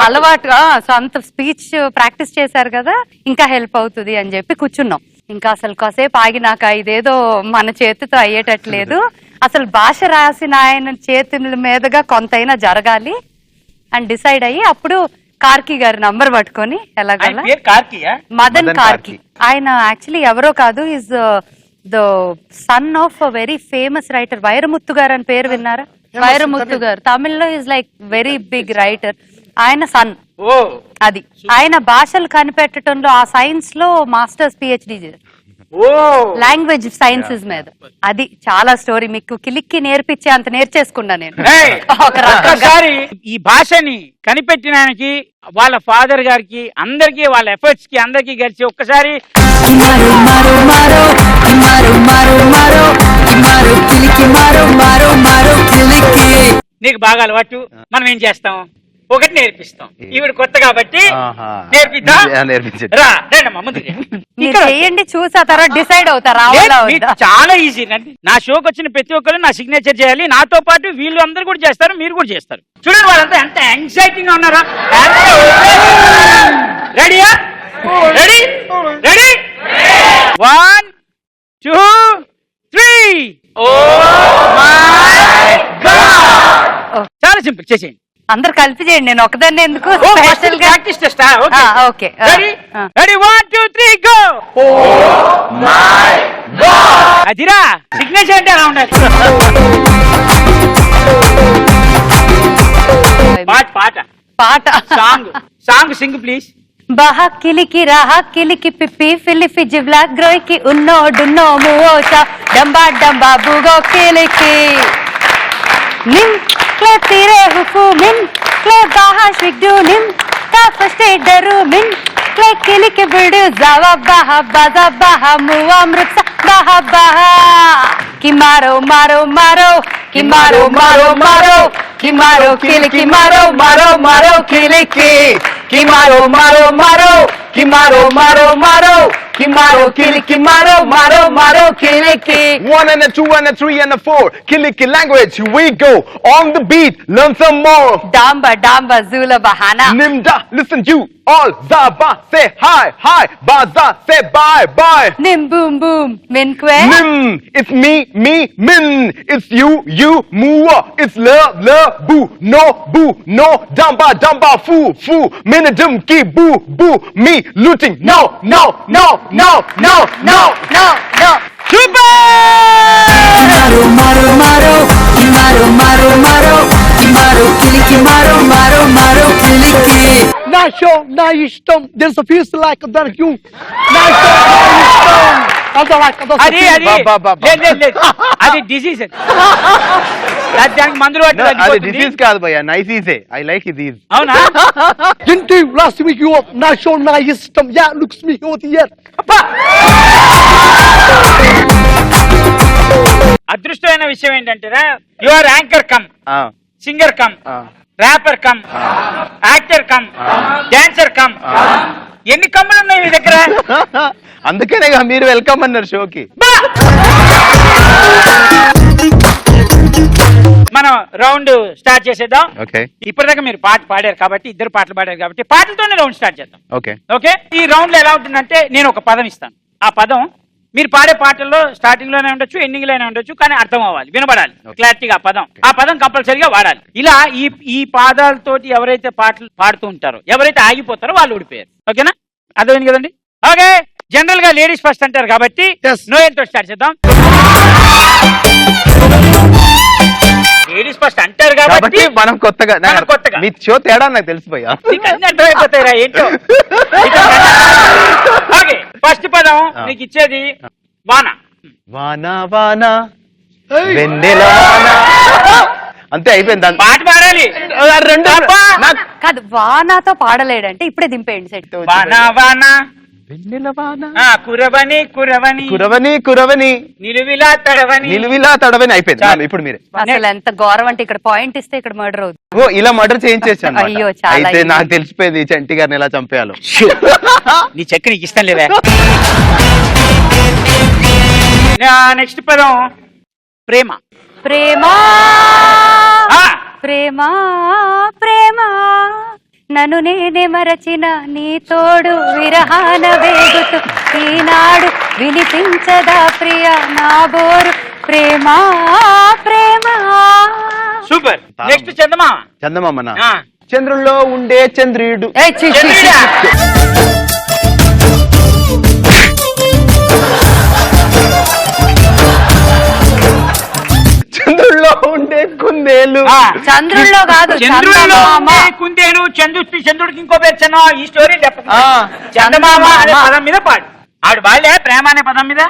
అలవాటుగా సో అంత స్పీచ్ ప్రాక్టీస్ చేశారు కదా, ఇంకా హెల్ప్ అవుతుంది అని చెప్పి కూర్చున్నాం. ఇంకా అసలు కాసేపు ఆగినాక ఇదేదో మన చేతితో అయ్యేటట్లేదు, అసలు భాష రాసిన ఆయన చేతుల మీదుగా కొంతైనా జరగాలి అని డిసైడ్ అయ్యి అప్పుడు కార్కి గారి నంబర్ పట్టుకొని ఎలాగలా మదన్ కార్కి. ఆయన యాక్చువల్లీ ఎవరో కాదు, is the son of very famous writer Vairamuthu గారు అని పేరు విన్నారా? వైరముత్తు గారు తమిళ్లో is like very big writer. ఆయన సన్. అది ఆయన భాషలు కనిపెట్టడంలో ఆ సైన్స్ లో మాస్టర్స్ పిహెచ్డి చేశారు, లాంగ్వేజ్ సైన్సెస్ మీద. అది చాలా స్టోరీ మీకు కిలిక్కి నేర్పించే అంత నేర్చేసుకున్నా నేను. ఒకసారి ఈ భాషని కనిపెట్టిన ఆయనకి వాళ్ళ ఫాదర్ గారికి అందరికి వాళ్ళ ఎఫర్ట్స్ కి అందరికి కలిసి ఒక్కసారి నీకు బాగా అలవాటు, మనం ఏం చేస్తాం ఒకటి నేర్పిస్తాం. ఈవిడ కొత్త కాబట్టి చేయండి, చూసి ఆ తర్వాత డిసైడ్ అవుతారా? చాలా ఈజీ. నా షోకి వచ్చిన ప్రతి ఒక్కరు నా సిగ్నేచర్ చేయాలి, నాతో పాటు వీళ్ళు అందరూ కూడా చేస్తారు, మీరు కూడా చేస్తారు. చూడండి వాళ్ళంతా ఎంత ఎక్సైటింగ్ గా ఉన్నారా? రెడీయా? Ready ready 1 2 3. చాలా సింపుల్, చేసేయండి. అందరు కలిపి చేయండి, నేను ఒకదాన్ని ఎందుకు స్పెషల్ గా ప్రాక్టీస్ చేస్తా. Okay ready ready 1 2 3 go. అదిరా సిగ్నేచర్ అంటే అలా ఉండాలి. పాట పాట సాంగ్ సింగ్ ప్లీజ్. బాహా కిలికి రాహా కిలికి పిప్పి ఫిలిఫి జివ్లా గ్రోయికి ఉన్నో డున్నో మూవోచా డంబా డంబా బుగో కిలికి నిమ్ క్లే తీరే హుకు మిన్ క్లే బాహా షిగ్డు నిమ్ తా ఫస్ట్ డరు మిన్ క్లిక్ కిలిక్ బిడు జవ బహ బజ బహ మువ మృత్స బహ బహ కి మారో మారో మారో కి మారో మారో మారో కి మారో కిలికి మారో మారో మారో కిలికి కి మారో మారో మారో కి మారో మారో మారో కి మారో కిలికి మారో మారో మారో కిలికి 1 and a 2 and a 3 and a 4 Kiliki language, here we go on the beat, learn some more. డాంబా డాంబా జూల బహానా Nimda, listen you all, Zaba, say hi, hi, Baza, say bye, bye. నిమ్ బూమ్ బూమ్ మిన్క్వే Nim, it's me, min, it's you, mua, it's love, boo, no, damba, foo, minadum, ki, boo, me, looting, no. Super మారో మారో మారో కి మారో మారో మారో కి మారో కిలికి మారో మారో మారో కిలికి నా షో నా ఇష్టం there's a feels like that you నా షో నా ఇష్టం అది అది లేదు అది డిసీజ్ దానికి మందులు అది పట్టి డిసీజ్ కాదు భయ్యా, nice EJ, I like it is. అవునా ఏంటి లాస్ట్ వీక్ యు నా షో నా ఇష్టం యా లుక్స్ మీ హియర్ అదృష్టమైన విషయం ఏంటంటే your anchor come singer come wrapper come actor come dancer come ఎన్ని కమ్ములు ఉన్నాయి మీ దగ్గర అందుకనే మీరు వెల్కమ్ అన్నారు షోకి. మనం రౌండ్ స్టార్ట్ చేసేద్దాం. ఓకే, ఇప్పటిదాకా మీరు పాట పాడారు కాబట్టి, ఇద్దరు పాటలు పాడారు కాబట్టి పాటలతోనే రౌండ్ స్టార్ట్ చేద్దాం. ఓకే ఓకే, ఈ రౌండ్ లో ఎలా ఉంటుందంటే నేను ఒక పదం ఇస్తాను. ఆ పదం మీరు పాడే పాటల్లో స్టార్టింగ్ లోనే ఉండొచ్చు, ఎండింగ్ లోనే ఉండొచ్చు, కానీ అర్థం అవ్వాలి, వినబడాలి క్లారిటీగా ఆ పదం కంపల్సరీగా వాడాలి. ఇలా ఈ పాదాలతోటి ఎవరైతే పాటలు పాడుతూ ఉంటారో, ఎవరైతే ఆగిపోతారో వాళ్ళు ఊడిపోయారు. ఓకేనా, అర్థమైంది కదండి? ఓకే, జనరల్ గా లేడీస్ ఫస్ట్ అంటారు కాబట్టి నోయల్ తో స్టార్ట్ చేద్దాం. లేడీస్ ఫస్ట్ అంటారు కాబట్టి మనం కొత్తగా మీ షో తేడా నాకు తెలిసిపోయా. అర్థమైపోతాయిరా ఏంటో. ఓకే, ఫస్ట్ పదం నీకు ఇచ్చేది వాన. వాన వెన్నెల వాన, అంతే అయిపోయింది. పాట పాడాలి. కాదు, వానాతో పాడలేడంటే ఇప్పుడే దింపేయండి సెట్. వాన వాన వెన్నెల వాన కురవని నిలువిలా తడవని అయిపోయింది. ఇప్పుడు మీరే. అసలు ఎంత గౌరవం అంటే ఇక్కడ పాయింట్ ఇస్తే ఇక్కడ మర్డర్ అవుతుంది. ఓ, ఇలా మర్డర్ చేయించేసాను. అయ్యో, చాలా అయితే నాకు తెలిసిపోయింది చంటి గారిని ఎలా చంపేయాలో. నీ చెక్ నీకు ఇష్టం లేదా? నెక్స్ట్ పదం ప్రేమ. ప్రేమ ప్రేమ ప్రేమ నన్ను నేనే మరచిన నీ తోడు విరహాన వేగుతూ ఈనాడు వినిపించదా ప్రియ నా బోరు ప్రేమ ప్రేమ. సూపర్. నెక్స్ట్ చందమామనా? చంద్రుల్లో ఉండే చంద్రుడు. చంద్రుల్లో ఉండే కుందేలు. చంద్రుల్లో కాదు, చంద్రుల్లో ఉండే కుందేలు. చంద్రుడికి ఇంకో పేరు చందమా. ఈ స్టోరీ చందమామ అనే పదం మీద పాడు. ఆవిడ బాలే ప్రేమ అనే పదం మీద.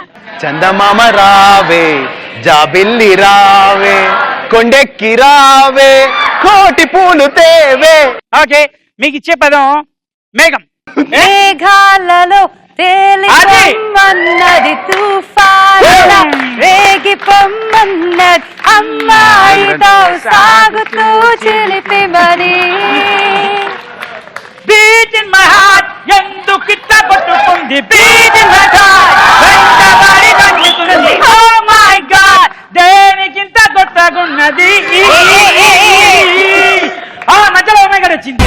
చందమామ రావే జాబిల్లి రావే కొండెక్కి రావే కోటి పూలు తేవే. ఓకే, మీకు ఇచ్చే పదం మేఘం. మేఘాలలో తేలిపొమ్మన్నది తుఫానులా రేగి పొమ్మన్నది అమ్మాయితో సాగుతూ చిలిపి మరి. బీట్ ఇన్ మై హార్ట్ ఎందుకు ఇట్లా కొట్టుకుంది, బీట్ ఇన్ మై హార్ట్ వెంటబడి తగ్గుతున్నది. Oh my God దేనికింత కొత్తగున్నది. మధ్యలో ఓ మై గాడ్ వచ్చింది.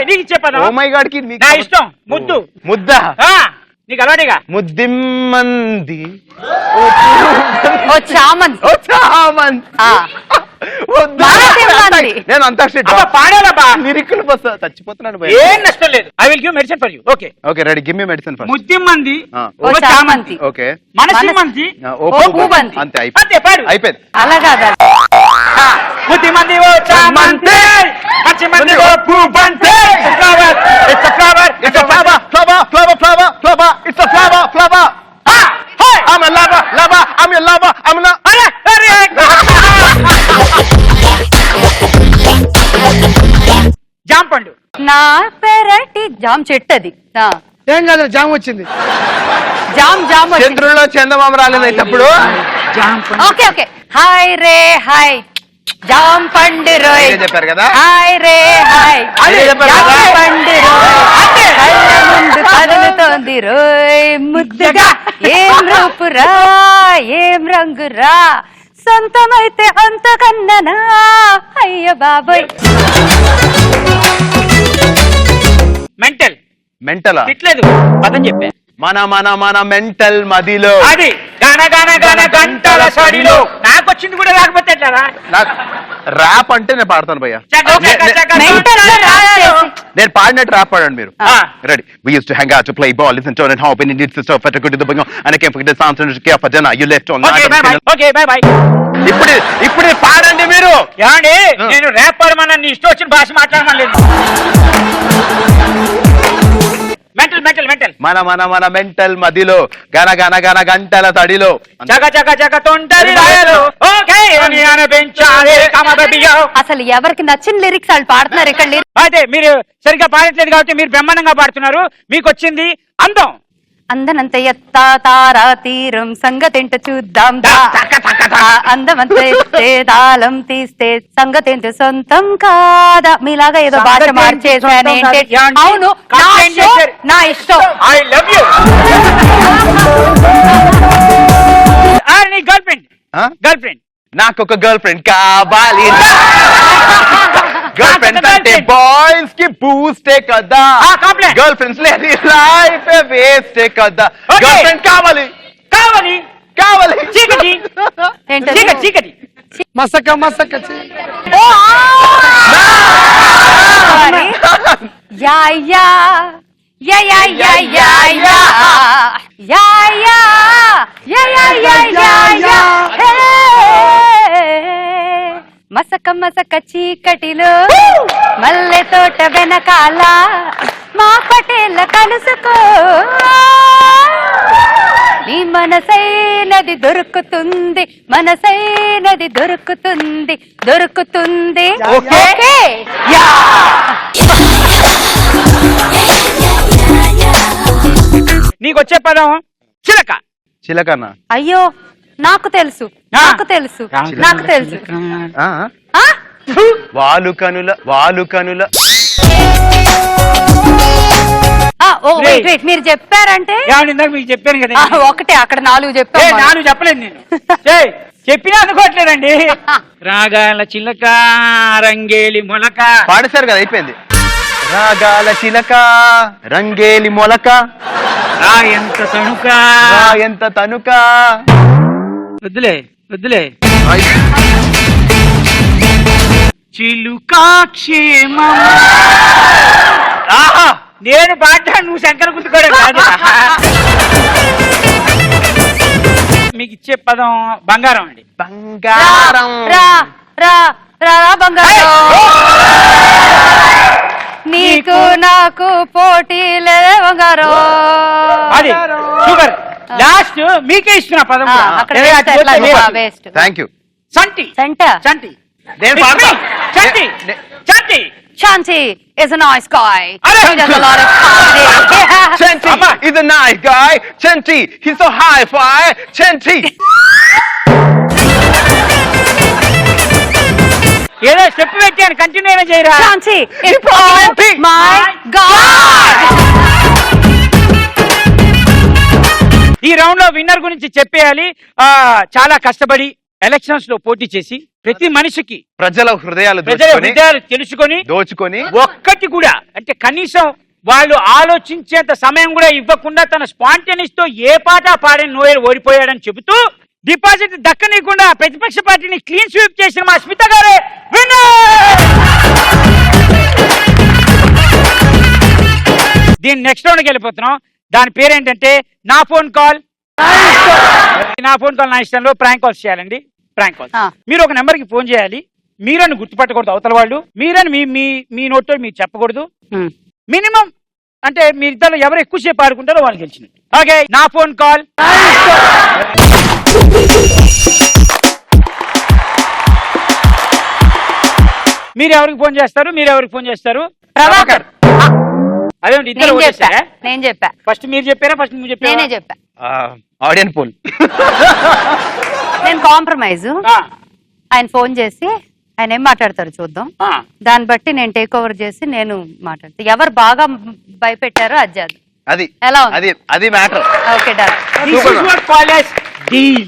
నీకు ఇచ్చే పదం ఓ మై గాడ్ కి నా ఇష్టం. ముద్ద. నీకు అలవాటిగా ముద్దిమ్మంది. నేను అంతాక్షరి పాడాలబ్బా. లిరిక్లు చచ్చిపోతున్నాను. ఏం నష్టం లేదు. I will give medicine for you. Okay okay, ready, give me medicine for. ముద్దిమ్మంది, చామంతి, ఓకే, మనసిమ్మంది, అంతే అయిపోయింది. అలాగా ముద్దిమంది ఓ చామంతి, పచ్చిమంది ఓ పూబంతి. Flower, it's a flower, it's a flower, flower, flower, flower, flower, it's a flower, flower. I'm a lover, lover, I'm your lover, I'm not. జాంపండు. నా పెరటి జామ్ చెట్టు అది. ఏం కాదు, జామ్ వచ్చింది. జామ్ జామ్ వచ్చింది. చంద్రుల్లో చందమామ రాలేదైతే అప్పుడు ఓకే ఓకే. హాయ్ రే హాయ్ జామ్ పండు రోయ్ అదే చెప్పారు కదా. హాయ్ రే హాయ్ అదే చెప్పారు కదా. జామ్ పండు రోయ్ కళ్ళ ముందు కదులుతోంది రోయ్ ముద్దుగా. ఏం రూపురా ఏం రంగురా సొంతమైతే అంతకన్ననా అయ్య బాబోయ్. మెంటల్ మెంటలా తిట్లేదు పదం చెప్పా. మన మన మన మెంటల్ మదిలో అది గన గన గన గంటల సడిలో. నాకు వచ్చింది కూడా రాకపోతే ఎట్లారా? నాకు ర్యాప్ అంటే నేను పాడతాను భయ్యా. నేను పాడినట్టు ర్యాప్ పాడండి మీరు. Ready. We used to hang out to play ball, listen to and hop and it needs to surf at a good to the bang and I came for the sounds and care for dinner. You left on. Okay by by. ఇప్పుడు పాడండి మీరు. ఏమండి నేను rap పాడమన్నా నీ ఇష్టం వచ్చిన భాష మాట్లాడమలేదు. Mental mental mental. మన మన మన మెంటల్ మదిలో గన గన గన గంటల తడిలో జగ జగ జగ తొంటరి రాయలు. ఓకే అని అనిపించాలే కమబియో. అసలు ఎవరికి నచ్చిన లిరిక్స్ వాళ్ళు పాడుతున్నారు ఇక్కడ. అయితే మీరు సరిగ్గా పాడట్లేదు కాబట్టి మీరు బ్రహ్మాండంగా పాడుతున్నారు. మీకు వచ్చింది అందం. అందనంత ఎత్తా తారా తీరం సంగతేంటో చూద్దాం దా. అందమంత ఎత్తే తాళం తీస్తే సంగతేంటో సొంతం కాదా. మీలాగా ఏదో భాష మార్చేసానేంటి? అవును నా show, నా ఇష్టం. I love you. నీ గర్ల్ ఫ్రెండ్ గర్ల్ ఫ్రెండ్ నాకు ఒక గర్ల్ ఫ్రెండ్ కావాలి. గర్ల్ ఫ్రెండ్స్ అంటే బాయ్స్ కి బూస్టే కదా. గర్ల్ ఫ్రెండ్స్ లేని లైఫ్ వేస్టే కదా. గర్ల్ ఫ్రెండ్ కావాలి కావాలి కావాలి. చీకటి చీకటి చీకటి మసక మసక యా యా యా యా యా యా యా యా యా యా యా యా యా హే. మసక మసక చీకటిలో మల్లె తోట వెనకాల మా పటేల కలుసుకో. నీ మనసైనది దొరుకుతుంది మనసైనది దొరుకుతుంది దొరుకుతుంది. Okay yeah. నీకు వచ్చే పదం చిలక. చిలకన్నా. అయ్యో నాకు తెలుసు నాకు తెలుసు నాకు తెలుసు. వాలు కనుల వాలు కనుల. ఓ వెయిట్ వెయిట్ మీరు చెప్పారంటే ఇందాక మీకు చెప్పాను కదా. ఒకటే అక్కడ 4 చెప్పాను. 4 చెప్పలేదు నేను. చెప్పినా అనుకోవట్లేదండి. రాగాల చిలక రంగేలి మొలక పాడేశారు కదా, అయిపోయింది. రాగాల చిలక రంగేలి మొలక రా ఎంత తణుక రా ఎంత తనుక. వద్దులే వద్దులే. చిలుకా క్షేమం. నేను పాడ్డా నువ్వు శంకర గుర్తుకోవడం కాదు. మీకు ఇచ్చే పదం బంగారం అండి. బంగారం. రా రా రా బంగారం. నీకు నాకు పోటీ లేదా బంగారం. అది సూపర్. లాస్ట్ మీకే ఇస్తున్నా పదం. Thank you. సంటి సంట చంటి చంటి చంటి. Chanti is a nice guy. He does a lot of Chanti is a nice guy. Chanti, he's so high-fi. Chanti. ఏదో స్టెప్ పెట్టాను, కంటిన్యూ అయినా చేయరా. Chanti is oh my God. ఈ రౌండ్ లో విన్నర్ గురించి చెప్పేయాలి. చాలా కష్టపడి ఎలక్షన్స్ లో పోటీ చేసి ప్రతి మనిషికి ప్రజల హృదయాలు తెలుసుకొని దోచుకొని ఒక్కటి కూడా అంటే కనీసం వాళ్ళు ఆలోచించేంత సమయం కూడా ఇవ్వకుండా తన స్పాంటేనియస్ తో ఏ పాట పాడని నోయల్ ఓడిపోయాడని చెబుతూ డిపాజిట్ దక్కనీయకుండా ప్రతిపక్ష పార్టీని క్లీన్ స్వీప్ చేసిన మా స్మిత గారే విన్నర్. దీని నెక్స్ట్ రౌండ్కి వెళ్ళిపోతున్నాం. దాని పేరేంటంటే నా ఫోన్ కాల్. నా ఫోన్ కాల్ నా ఇష్టంలో ప్రాంక్ కాల్స్ చేయాలండి. ప్రాంక్ కాల్స్ మీరు ఒక నెంబర్ కి ఫోన్ చేయాలి. మీరని గుర్తుపట్టకూడదు అవతల వాళ్ళు. మీరని మీ మీ నోట్తో మీరు చెప్పకూడదు. మినిమం అంటే మీరిద్దరు ఎవరు ఎక్కువసేపు ఆడుకుంటారో వాళ్ళు గెలిచినట్టు. ఓకే నా ఫోన్ కాల్. మీరు ఎవరికి ఫోన్ చేస్తారు? మీరు ఎవరికి ఫోన్ చేస్తారు? ప్రభాకర్. అదేంటి ఇద్దరు నేను చెప్పా వచ్చేసారా? నేను చెప్పా ఫస్ట్ మీరు చెప్పారా ఫస్ట్ మీరు చెప్పారా? నేనే చెప్పా. Audience poll. నేను కాంప్రమైజ్. ఆయన ఫోన్ చేసి ఆయన ఏం మాట్లాడతారు చూద్దాం, దాన్ని బట్టి నేను టేక్ ఓవర్ చేసి నేను మాట్లాడతా. ఎవరు బాగా భయపెట్టారో అది చేద్దాం. అది ఎలా ఉంది? అది అది matter. Okay done. This is what called as deal.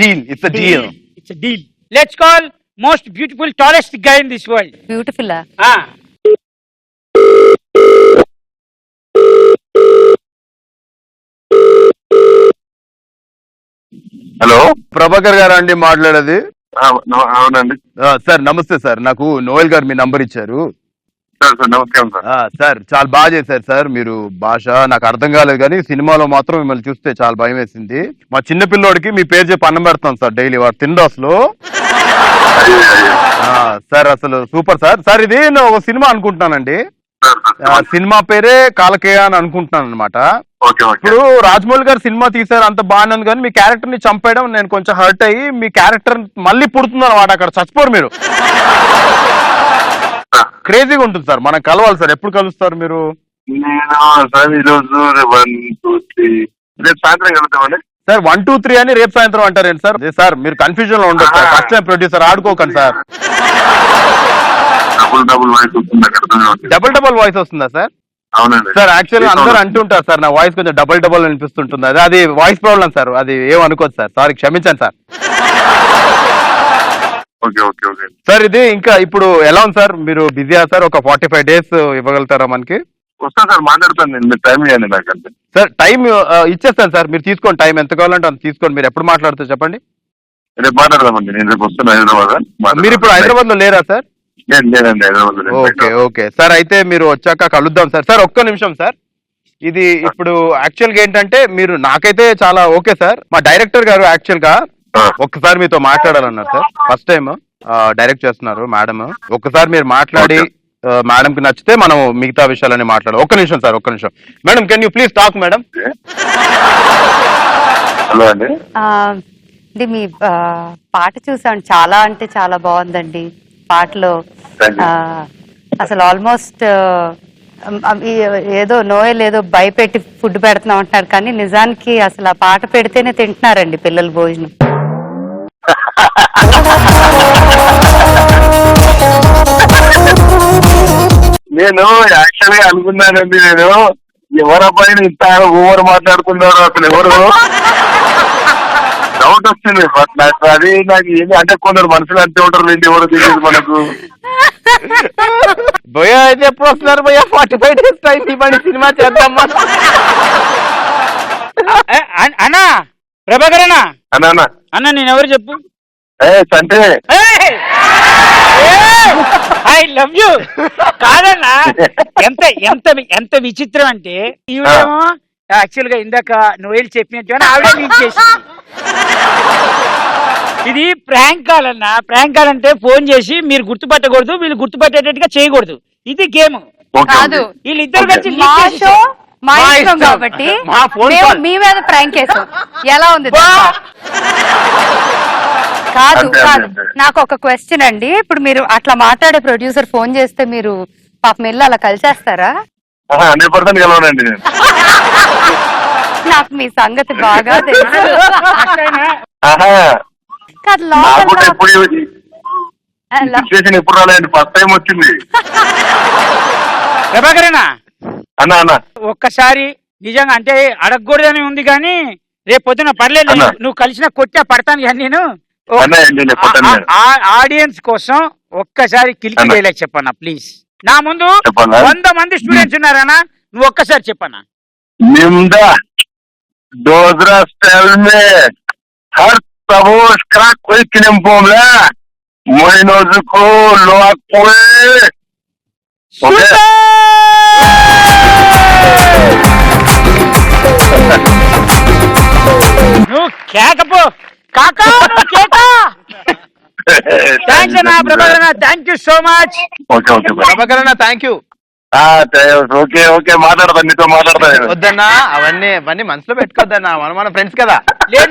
Deal. It's a deal. It's a deal. Let's call most beautiful, tallest guy in this world. Beautiful. Hello, Prabhakar గారు అండి మాట్లాడేది? అవునండి సార్. నమస్తే సార్, నాకు నోయల్ గారు మీ నంబర్ ఇచ్చారు. నమస్కారం sir. Sir చాలా బాగా చేశారు సార్. మీరు భాష నాకు అర్థం కాలేదు కానీ సినిమాలో మాత్రం మిమ్మల్ని చూస్తే చాలా భయం వేసింది. మా చిన్న పిల్లోడికి మీ పేరు చెప్పి అన్నం పెడతాం సార్ డైలీ వాడు తిండాస్లో. సార్ అసలు సూపర్ సార్. సార్ ఇది నేను ఒక సినిమా అనుకుంటున్నానండి. సినిమా పేరే కాలకేయ అని అనుకుంటున్నాను అనమాట. ఇప్పుడు రాజమౌళి గారు సినిమా తీశారు, అంత బాగుంది, కానీ మీ క్యారెక్టర్ ని చంపేయడం నేను కొంచెం హర్ట్ అయ్యి మీ క్యారెక్టర్ మళ్ళీ పుడుతున్నారు వాడు, అక్కడ చచ్చిపోరు మీరు. క్రేజీగా ఉంటుంది సార్. మనం కలవాలి సార్. ఎప్పుడు కలుస్తారు మీరు? నేను సార్ ఈరోజు 1, 2, 3 రేపు సాయంత్రం కలుద్దామండి సార్. 1, 2, 3 అని రేపు సాయంత్రం అంటారేంటి సార్? సార్ మీరు కన్ఫ్యూజన్ లో ఉండదు సార్. ఫస్ట్ టైం ప్రొడ్యూసర్ ఆడుకోకండి సార్. డబుల్ వాయిస్ వస్తుందా సార్? అవునండి సార్. యాక్చువల్లీ అందరూ అంటుంటారు సార్ నా వాయిస్ కొంచెం డబుల్ అనిపిస్తుంటుంది. అది వాయిస్ ప్రాబ్లం సార్. అది ఏమనుకోదు సార్. సారీ, క్షమించండి సార్. సార్ ఇది ఇంకా ఇప్పుడు ఎలా ఉంది సార్? మీరు బిజీయా సార్? ఒక 45 days ఇవ్వగలుగుతారా మనకి? వస్తాను సార్, మాట్లాడతాను నేను. మీరు టైం ఇవ్వండి నాకంటే. సార్ టైం ఇచ్చేస్తాను సార్. మీరు తీసుకోండి టైం, ఎంత కావాలంటే అంత తీసుకోండి. మీరు ఎప్పుడు మాట్లాడుతారు చెప్పండి. రేపు మాట్లాడదామండి. నేను రేపు వస్తాను హైదరాబాద్. మీరు ఇప్పుడు హైదరాబాద్ లో లేరా సార్? లేదండి హైదరాబాద్. Okay okay sir. అయితే మీరు వచ్చాక కలుద్దాం సార్. సార్ ఒక్క నిమిషం సార్. ఇది ఇప్పుడు యాక్చువల్ గా ఏంటంటే మీరు నాకైతే చాలా ఓకే సార్. మా డైరెక్టర్ గారు యాక్చువల్ గా ఒక్కసారి మీతో మాట్లాడాలన్నారు సార్. ఫస్ట్ టైం డైరెక్ట్ చేస్తున్నారు మేడం. ఒక్కసారి మీరు మాట్లాడి మేడం కి నచ్చితే మనం మిగతా విషయాలని మాట్లాడాలి. ఒక్క నిమిషం సార్, ఒక్క నిమిషం. Madam can you please talk madam? Hello అండి. ఇది మీ పాట చూసాను, చాలా అంటే చాలా బాగుందండి. పాటలో అసలు ఆల్మోస్ట్ ఏదో నోయల్ ఏదో భయపెట్టి ఫుడ్ పెడుతున్నాం అంటున్నారు, కానీ నిజానికి అసలు ఆ పాట పెడితేనే తింటున్నారండి పిల్లలు భోజనం. నేను యాక్చువల్ గా అనుకున్నానండి, నేను ఎవరబ్బాయి ఇంత ఓవర్ మాట్లాడుతున్నారో అసలు ఎవరు డౌట్ వచ్చింది. బట్ నాకు అది నాకు ఏమి అంటే కొందరు మనుషులు అంతే ఉంటారు, ఏంటి ఎవరు తెలియదు మనకు. భయ్యా అయితే ఎప్పుడు వస్తున్నారు భయ్యా? 45 days టైం ఇవ్వండి, సినిమా చేద్దాం. అన్నా ప్రభాకర్ అన్నా. అన్నా అన్న నేను ఎవరు చెప్పు? అంటే ఐ లవ్ యూ. కాదన్నా, ఎంత ఎంత ఎంత విచిత్రం అంటే ఈవిడేమో యాక్చువల్ గా ఇందాక నోయల్ చెప్పినట్టు ఆవిడే లీక్ చేసింది. ఇది ప్రాంక్ కాల్ అన్న. ప్రాంక్ కాల్ అంటే ఫోన్ చేసి మీరు గుర్తుపట్టకూడదు, వీళ్ళు గుర్తుపట్టేటట్టుగా చేయకూడదు. ఇది గేమ్ కాదు. వీళ్ళిద్దరు కలిసి మా షో మా ఇష్టం కాబట్టి మీ మీద ప్రాంక్ చేసాం. ఎలా ఉంది? కాదు కాదు, నాకు ఒక క్వశ్చన్ అండి. ఇప్పుడు మీరు అట్లా మాట్లాడే ప్రొడ్యూసర్ ఫోన్ చేస్తే మీరు పాపం వెళ్ళి అలా కలిసేస్తారా? 100% కలవనండి. నాకు మీ సంగతి బాగా తెలుసు. ఎప్పుడు రాలేండి, ఫస్ట్ టైం వచ్చింది. ప్రభాకరేనా అన్నా అన్నా ఒక్కసారి నిజంగా అంటే అడగకూడదని ఉంది, కానీ రేపు పొద్దున పర్లేదు, నువ్వు కలిసిన కొట్టా పడతాను. కానీ నేను ఆడియన్స్ కోసం ఒక్కసారి కిలికి డైలాగ్ చెప్పన్నా ప్లీజ్. నా ముందు 100 మంది స్టూడెంట్స్ ఉన్నారన్నా, నువ్వు ఒక్కసారి చెప్పన్నా. నిమ్దా డోజరా స్టైల్ మే హర్ सबोस crack कोई किनेम पोमला मोइनोज को लोक पोए ओके ను కేకపో కాకా ను కేకా థాంక్స్ అన్న ప్రభాకరన్న, thank you so much. Okay okay ప్రభాకరన్న థ్యాంక్ యూ. ఓకే ఓకే మాట్లాడతాను, నీతో మాట్లాడతాను. వద్దన్నా అవన్నీ మనసులో పెట్టుకోద్దన్నా, మన ఫ్రెండ్స్ కదా. లేదు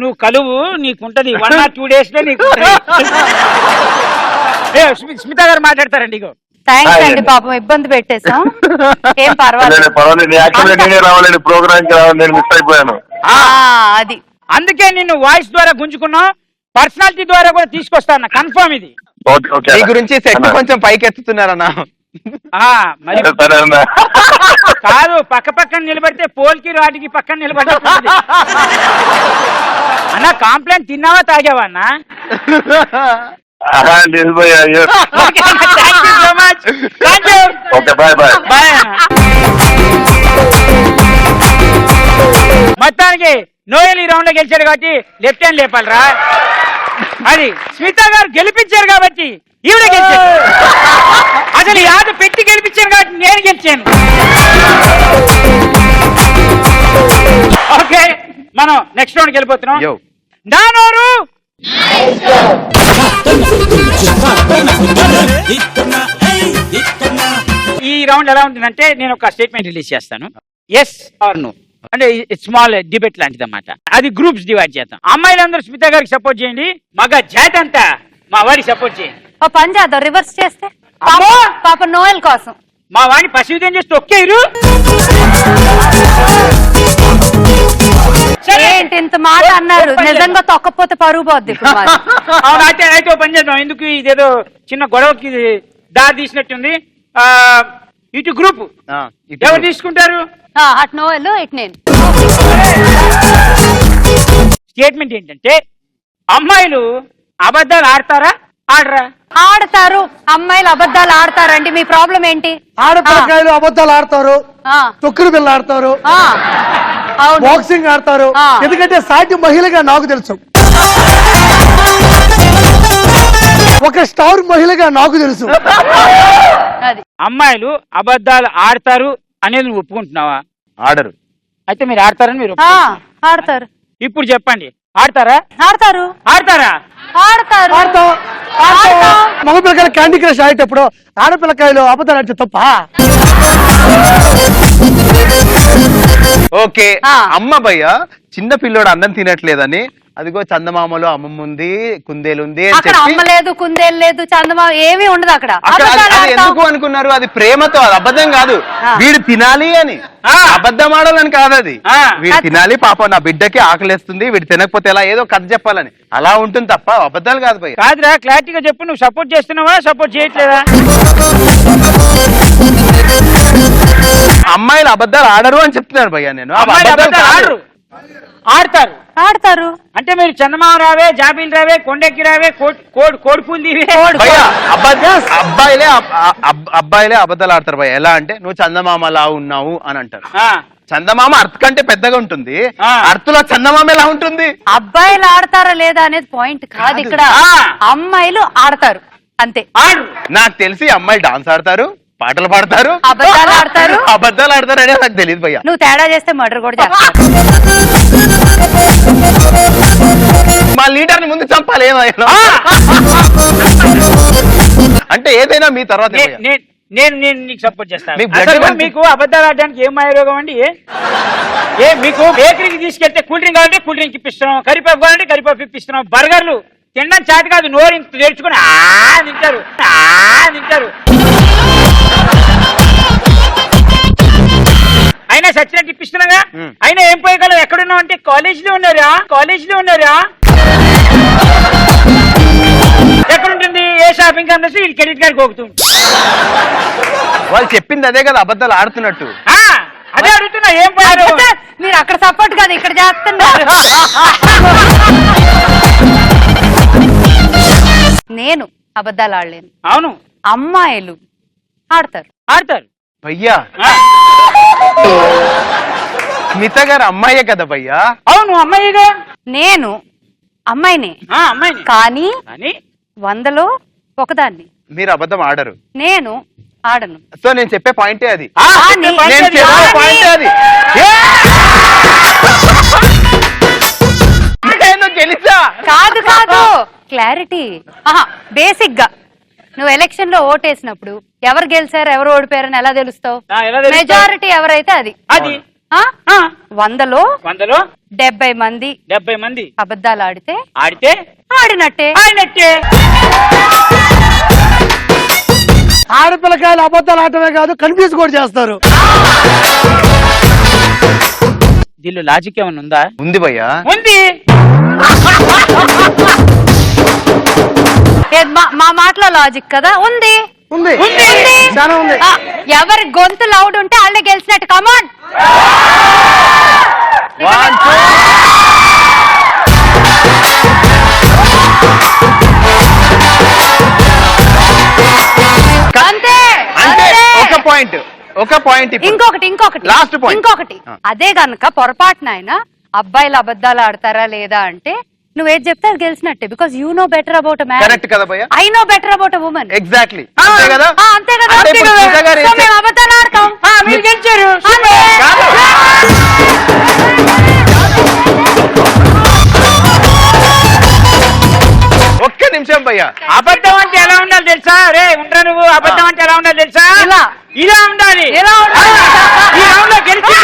నువ్వు కలువు, నీకుంటది 1 or 2 days లో నీకు. స్మిత గారు మాట్లాడతారండి. ఇగో థ్యాంక్స్ అండి, పాపం ఇబ్బంది పెట్టేసాం. ఏం పర్వాలేదు. పర్వాలేదు, యాక్చువల్గా నేనే రావాలండి, ప్రోగ్రామ్ కి రావాలి, నేను మిస్ అయిపోయాను. అది అందుకే నిన్ను వాయిస్ ద్వారా గుంజుకున్నాం, పర్సనాలిటీ ద్వారా కూడా తీసుకొస్తాను, కన్ఫర్మ్ ఇది. నీ గురించి సెట్ కొంచెం పైకి ఎత్తుతున్నారన్నా. మరి కాదు, పక్క పక్కన నిలబడితే పోల్కి రాటికి పక్కన నిలబడి అన్న. కాంప్లైంట్ తిన్నావా తాగావా అన్నా? మొత్తానికి నోయల్ ఈ రౌండ్ లో గెలిచాడు కాబట్టి లెఫ్ట్ హ్యాండ్ లేపాలరా. అది స్మిత గారు గెలిపించారు కాబట్టి ఈవిడ గెలిచారు. అసలు యాద పెట్టి గెలిపించారు కాబట్టి నేను గెలిచాను. ఓకే, మనం నెక్స్ట్ రౌండ్కి వెళ్ళిపోతున్నాం. నానోరు ఈ రౌండ్ ఎలా ఉంటుందంటే నేను ఒక స్టేట్మెంట్ రిలీజ్ చేస్తాను, ఎస్ ఆర్ నో, అంటే స్మాల్ డిబేట్ లాంటిది అన్నమాట. అది గ్రూప్స్ డివైడ్ చేద్దాం. అమ్మాయిలందరూ స్మిత గారికి సపోర్ట్ చేయండి, మగ జాట్ అంతా మా వాడికి సపోర్ట్ చేయండి. పని చేద్దాం, రివర్స్ చేస్తే పాప నోయల్ కోసం మా వాడిని పసివిధం చేసి ఒక్కేరు. ఏంటి ఇంత మాట అన్నారు, నిజంగా తొక్కపోతే పరుగు పోద్ది. అవును, అయితే పని చేద్దాం. ఎందుకు ఇదేదో చిన్న గొడవకి దారి తీసినట్టుంది. ఇటు గ్రూప్ ఎవరు తీసుకుంటారు? అటు నోయల్, ఇటు నేను. స్టేట్మెంట్ ఏంటంటే అమ్మాయిలు అబద్ధాలు ఆడతారా ఆడరా? ఆడతారు. అమ్మాయిలు అబద్ధాలు ఆడతారండి. మీ ప్రాబ్లం ఏంటి? ఆడపిల్లకాయలు అబద్ధాలు ఆడతారు, తొక్కుడు బిళ్ళ ఆడతారు, బాక్సింగ్ ఆడతారు. ఎందుకంటే సాటి మహిళగా నాకు తెలుసు, ఒక స్టార్ మహిళగా నాకు తెలుసు. అమ్మాయిలు అబద్ధాలు ఆడతారు అనేది నువ్వు ఒప్పుకుంటున్నావా? ఆడరు. అయితే మీరు ఆడతారని మీరు ఆడతారు. ఇప్పుడు చెప్పండి, ఆడతారా? ఆడతారు. ఆడతారా? ఆడతారు. మగ పిల్లకాయలు క్యాండీ క్రష్ ఆడేటప్పుడు ఆడపిల్లకాయలు అబద్ధాలు ఆడితే తప్ప? ఓకే, అమ్మ భయ్య చిన్న పిల్లోడు అన్నం తినట్లేదని అదిగో చందమామలో అమ్మమ్మ ఉంది, కుందేలు ఉంది అని అక్కడ అమ్మ లేదు, కుందేలు లేదు, చందమామ ఏమీ ఉండదు అక్కడ. ఎందుకు అనుకున్నారు? అది ప్రేమతో, అది అబద్ధం కాదు. వీడు తినాలి అని, అబద్ధం ఆడాలని కాదు అది. వీడు తినాలి, పాప నా బిడ్డకి ఆకలేస్తుంది, వీడు తినకపోతే ఎలా, ఏదో కథ చెప్పాలని అలా ఉంటుంది తప్ప అబద్ధాలు కాదు భయ్య. కాదురా, క్లారిటీగా చెప్పు, నువ్వు సపోర్ట్ చేస్తున్నావా సపోర్ట్ చేయట్లేదా? అమ్మాయిలు అబద్ధాలు ఆడరు అని చెప్తున్నాను భయ్య నేను. ఆడరు, ఆడతారు. ఆడతారు అంటే మీరు చందమామ రావే, జాబీలు రావే, కొండెక్కి రావే, కోడిపూలు దివే. అబ్బాయిలే అబద్ధాలు ఆడతారు భయ్య. ఎలా అంటే నువ్వు చందమామలా ఉన్నావు అని అంటారు. చందమామ అర్త్ కంటే పెద్దగా ఉంటుంది, అర్త్లో చందమామ ఎలా ఉంటుంది? అబ్బాయిలు ఆడతారా లేదా అనేది పాయింట్ కాదు ఇక్కడ. అమ్మాయిలు ఆడతారు అంతే. నాకు తెలిసి అమ్మాయిలు డాన్స్ ఆడతారు, పాటలు పాడతారు, అబద్ధాలు ఆడతారు. అబద్ధాలు ఆడతారు అనేది నాకు తెలియదు భయ్య. నువ్వు తేడా చేస్తే మర్డర్ కూడా చేస్తావు. మా లీడర్ ని ముందు చంపాలి ఏమైనా అంటే ఏదైనా మీ తర్వాత నేను నీకు సపోర్ట్ చేస్తాను. మీకు అబద్ధాలు ఆడడానికి ఏం మాయరోగం అండి? మీకు బేకరీకి తీసుకెళ్తే కూల్ డ్రింక్ కావాలంటే కూల్ డ్రింక్ ఇప్పిస్తున్నాం, కరివేపాకు కావాలంటే కరివేపాకు ఇప్పిస్తున్నాం, బర్గర్లు తినడానికి చేత కాదు, నోరు నేర్చుకుని తింటారు తింటారు. అయినా సచ్చినట్టు ఇప్పిస్తున్నాగా. అయినా ఏం పోయగలవు? ఎక్కడున్నావు అంటే కాలేజీలో ఉన్నారా, కాలేజీలో ఉన్నారా. ఎక్కడుంటుంది? ఏ షాపింగ్ కాంప్లెక్స్ వీళ్ళు క్రెడిట్ కార్డు పోగుతుంది. వాళ్ళు చెప్పింది అదే కదా, అబద్ధాలు ఆడుతున్నట్టు. అదే అడుగుతున్నా, ఏం పోయారు మీరు? అక్కడ సపోర్ట్ కాదు, ఇక్కడ చేస్తున్నారు. నేను అబద్ధాలు ఆడలేను. అవును, అమ్మాయిలు ఆడతారు. ఆడతారు భయ్యా. స్మిత గారు అమ్మాయే కదా భయ్యా. అవును, అమ్మాయిగా. నేను అమ్మాయినే, కానీ 100లో ఒకదాన్ని. మీరు అబద్ధం ఆడరు, నేను ఆడను. సో నేను చెప్పే పాయింటే అది. నేను చెప్పే పాయింటే అది. గెలిచా కాదు కాదు, క్లారిటీ. బేసిక్ గా నువ్వు ఎలక్షన్ లో ఓటేసినప్పుడు ఎవరు గెలిచారు ఎవరు ఓడిపోయారని ఎలా తెలుస్తావు? మెజారిటీ ఎవరైతే అది. 100లో 70 మంది అబద్ధాలు ఆడితే ఆడినట్టే. ఆడపిల్లకాయలు అబద్ధాలు ఆడటమే కాదు కన్ఫ్యూజ్ కూడా చేస్తారు. దీనిలో లాజిక్ ఏమైనా ఉందా? ఉంది భయ్యా, ఉంది. మా మాటలో లాజిక్ కదా ఉంది. ఉంది. ఎవరి గొంతు లౌడ్ ఉంటే వాళ్ళే గెలిచినట్టు. కమాన్. అంతే. ఒక పాయింట్ ఇంకొకటి లాస్ట్ పాయింట్. ఇంకొకటి అదే గనుక పొరపాటున ఆయన అబ్బాయిలు అబద్ధాలు ఆడతారా లేదా అంటే నువ్వేది చెప్తే అది గెలిచినట్టే. Because you know better about a man. Correct కదా భయ్యా? I know better about a woman. Exactly. అంతే కదా? అంతే కదా? అంటే ఇప్పుడు పూజ గారు సో మేము అబద్ధాలు ఆడతాం. మీరు గెలిచారు. ఒక్క నిమిషం భయ్యా. అబద్ధం అంటే ఎలా ఉండాలి తెలుసా? రే ఉండరా నువ్వు. అబద్ధం అంటే ఎలా ఉండాలి తెలుసా? ఇలా ఉండాలి. ఈ రౌండ్ లో గెలిచి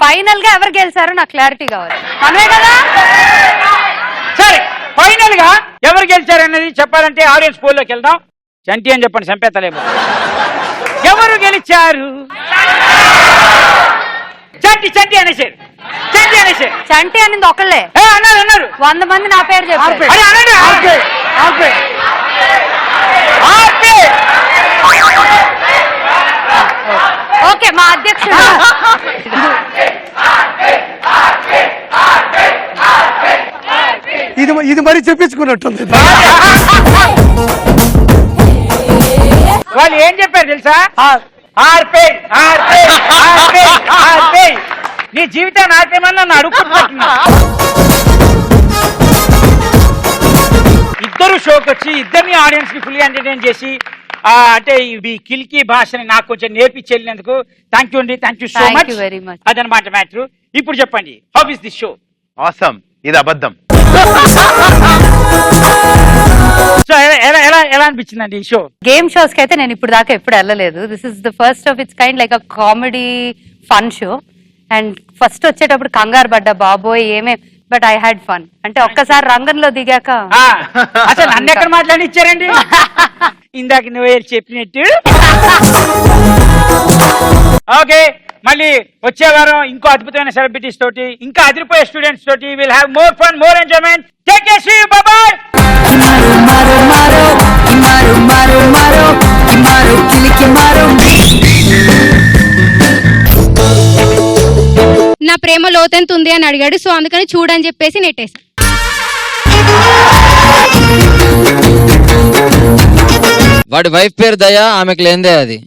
ఫైనల్ గా ఎవరు గెలిచారో నాకు క్లారిటీ కావాలి. మనమే కదా? సరే, ఫైనల్ గా ఎవరు గెలిచారనేది చెప్పాలంటే ఆడియన్స్ పోల్ లోకి వెళ్దాం. చంటి అని చెప్పండి, చంపేతలేమో. ఎవరు గెలిచారు? చంటి అనేసారు. చంటి అనింది ఒకళ్ళే. అన్నారు 100 మంది నా పేరు చెప్పారు. ఓకే, మా అధ్యక్షుడు. ఇది మరి చెప్పించుకున్నట్టుంది. వాళ్ళు ఏం చెప్పారు తెలుసా? నీ జీవితాన్ని ఆర్పేమని నన్ను అడుగుతున్నా. ఇద్దరు షోకి వచ్చి ఇద్దరిని ఆడియన్స్ ని ఫుల్ ఎంటర్టైన్ చేసి అంటే ఈ కిల్కి భాషని నాకు కొంచెం నేర్పించేందుకు థ్యాంక్ యూ అండి. Thank you so much. అదనమాట మ్యాటర్. ఇప్పుడు చెప్పండి, how is this show? Awesome. ఇది అబద్ధం. సో ఎలా అనిపించిందండి ఈ షో? గేమ్ షోస్ కి అయితే నేను ఇప్పుడు దాకా ఎప్పుడు వెళ్ళలేదు. This is the first of it's kind, like a comedy fun show. And first వచ్చేటప్పుడు కంగారు పడ్డా, బాబోయ్ ఏమే, బట్ ఐ హ్యాడ్ ఫన్. అంటే ఒక్కసారి రంగంలో దిగాక అసలు నన్ను ఎక్కడ మాట్లాడిచ్చారండి? ఇందాక నువ్వు చెప్పినట్టు. ఓకే, మళ్ళీ వచ్చే వారం ఇంకో అద్భుతమైన సెలబ్రిటీస్ తోటి, ఇంకా అదిరిపోయే స్టూడెంట్స్ తోటి will have more fun, more enjoyment. Take care, see you, bye bye. నా ప్రేమ లోతెంత ఉంది అని అడిగాడు. సో అందుకని చూడని చెప్పేసి నెట్టేసి. వాడి వైఫ్ పేరు దయా, ఆమెకు లేందే అది.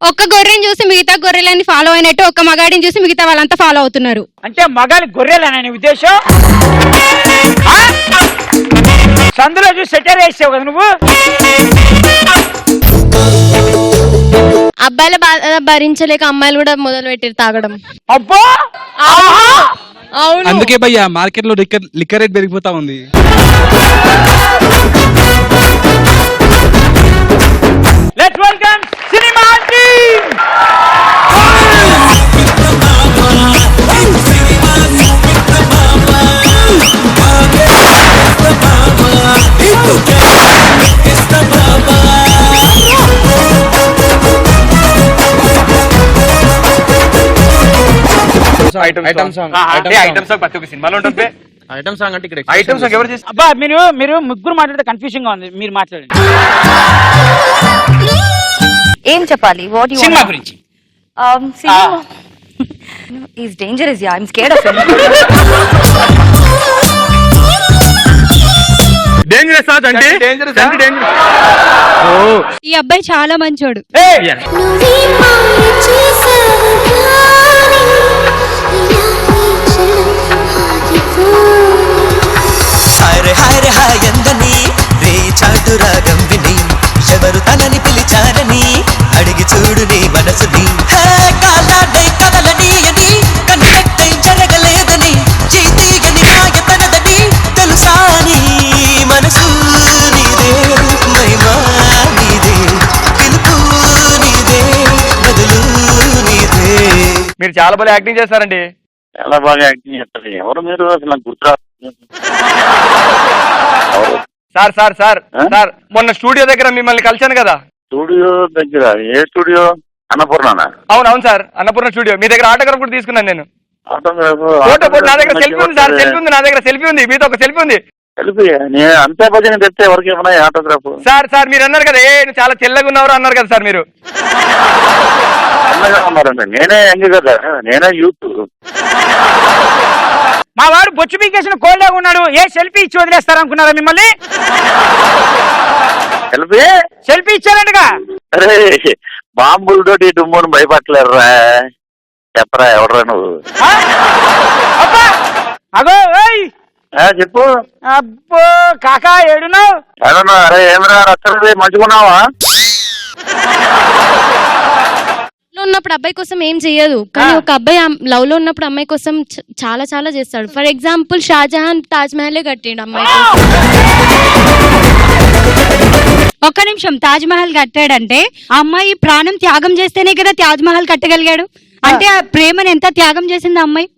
ఒక్క గొర్రెని చూసి మిగతా గొర్రెలని ఫాలో అయినట్టు ఒక్క మగాడిని చూసి మిగతా వాళ్ళంతా ఫాలో అవుతున్నారు. అంటే మగాలి గొర్రెలనే ఉద్దేశం? సందులో చూసి సెటర్ వేసావు కదా నువ్వు. అబ్బాయిల బాధ భరించలేక అమ్మాయిలు కూడా మొదలు పెట్టారు తాగడం. అబ్బో, అందుకే భయ్యా మార్కెట్ లో లిక్కర్ రేట్ పెరిగిపోతా ఉంది. Let's welcome cinema team. Item song ప్రతి ఒక్క సినిమాలో ఉంటుంది. ఐటమ్ సాంగ్ అంటే ఇక్కడ ఐటమ్ సాంగ్ ఎవరు చేస్తారు? అబ్బా, మీరు ముగ్గురు మాట్లాడితే కన్ఫ్యూజన్ గా ఉంది. మీరు మాట్లాడండి. ఏం చెప్పాలి? వాట్ యు సినిమా గురించి. Is dangerous. Yeah, I am scared of him. Dangerous అంటే డేంజరస్. ఈ అబ్బాయి చాలా మంచోడు. హాయందని రే చాటు రాగం విని ఎవరు తనని పిలిచారని అడిగి చూడు నీ మనసుని. కాలాడై కదలనీయని కన్నెట్టై జరగలేదని చేతీయని నాయతనదని తెలుసాని మనసు నీదే మహిమా నీదే పిలుపు నీదే బదులు నీదే. మీరు చాలా బాగా యాక్టింగ్ చేస్తారండి. చాలా బాగా యాక్టింగ్ చేస్తారు. ఎవరు మీరు అసలు నాకు గుర్తు సార్ సార్ సార్ సార్ మొన్న స్టూడియో దగ్గర మిమ్మల్ని కలిశాను కదా. స్టూడియో దగ్గర? ఏ స్టూడియో? అన్నపూర్ణ? అవును అవును సార్, అన్నపూర్ణ స్టూడియో. మీ దగ్గర ఆటోగ్రాఫ్ కూడా తీసుకున్నాను నేను. ఆటోగ్రాఫ్? ఫోటో నా దగ్గర సెల్ఫీ ఉంది సార్, సెల్ఫీ ఉంది నా దగ్గర, సెల్ఫీ ఉంది, మీతో ఒక సెల్ఫీ ఉంది. సెల్ఫీ? నేను అంతే భజన తెస్తే ఎవరికి ఏమన్నా ఆటోగ్రాఫ్? సార్ సార్ మీరు అన్నారు కదా నువ్వు చాలా తెల్లగా ఉన్నావు అన్నారు కదా సార్ మీరు. తెల్లగా ఉన్నారండి, నేనే యంగ్ కదా, నేనే యూత్. మా వాడు బొచ్చు పీకేసిన కోల్డ్ ఉన్నాడు, ఏ సెల్ఫీ ఇచ్చి వదిలేస్తారనుకున్నారా మిమ్మల్ని? సెల్ఫీ? సెల్ఫీ ఇచ్చారంటగా. అరే బాంబులతోటి డుమ్మును భయపట్టలేరురా, చెప్పరా ఎవడరా నువ్వు? అగో చెప్పు. అబ్బో కాకా ఏడున్నావు? అరే ఏమరా రచ్చది మంచుకున్నావా? ఉన్నప్పుడు అబ్బాయి కోసం ఏం చెయ్యదు, కానీ ఒక అబ్బాయి లవ్ లో ఉన్నప్పుడు అమ్మాయి కోసం చాలా చాలా చేస్తాడు. ఫర్ ఎగ్జాంపుల్ షాజహాన్ తాజ్ మహల్ కట్టిండు అమ్మాయి. ఒక్క నిమిషం, తాజ్ మహల్ కట్టాడంటే ఆ అమ్మాయి ప్రాణం త్యాగం చేస్తేనే కదా తాజ్ మహల్ కట్టగలిగాడు. అంటే ఆ ప్రేమను ఎంత త్యాగం చేసింది ఆ అమ్మాయి.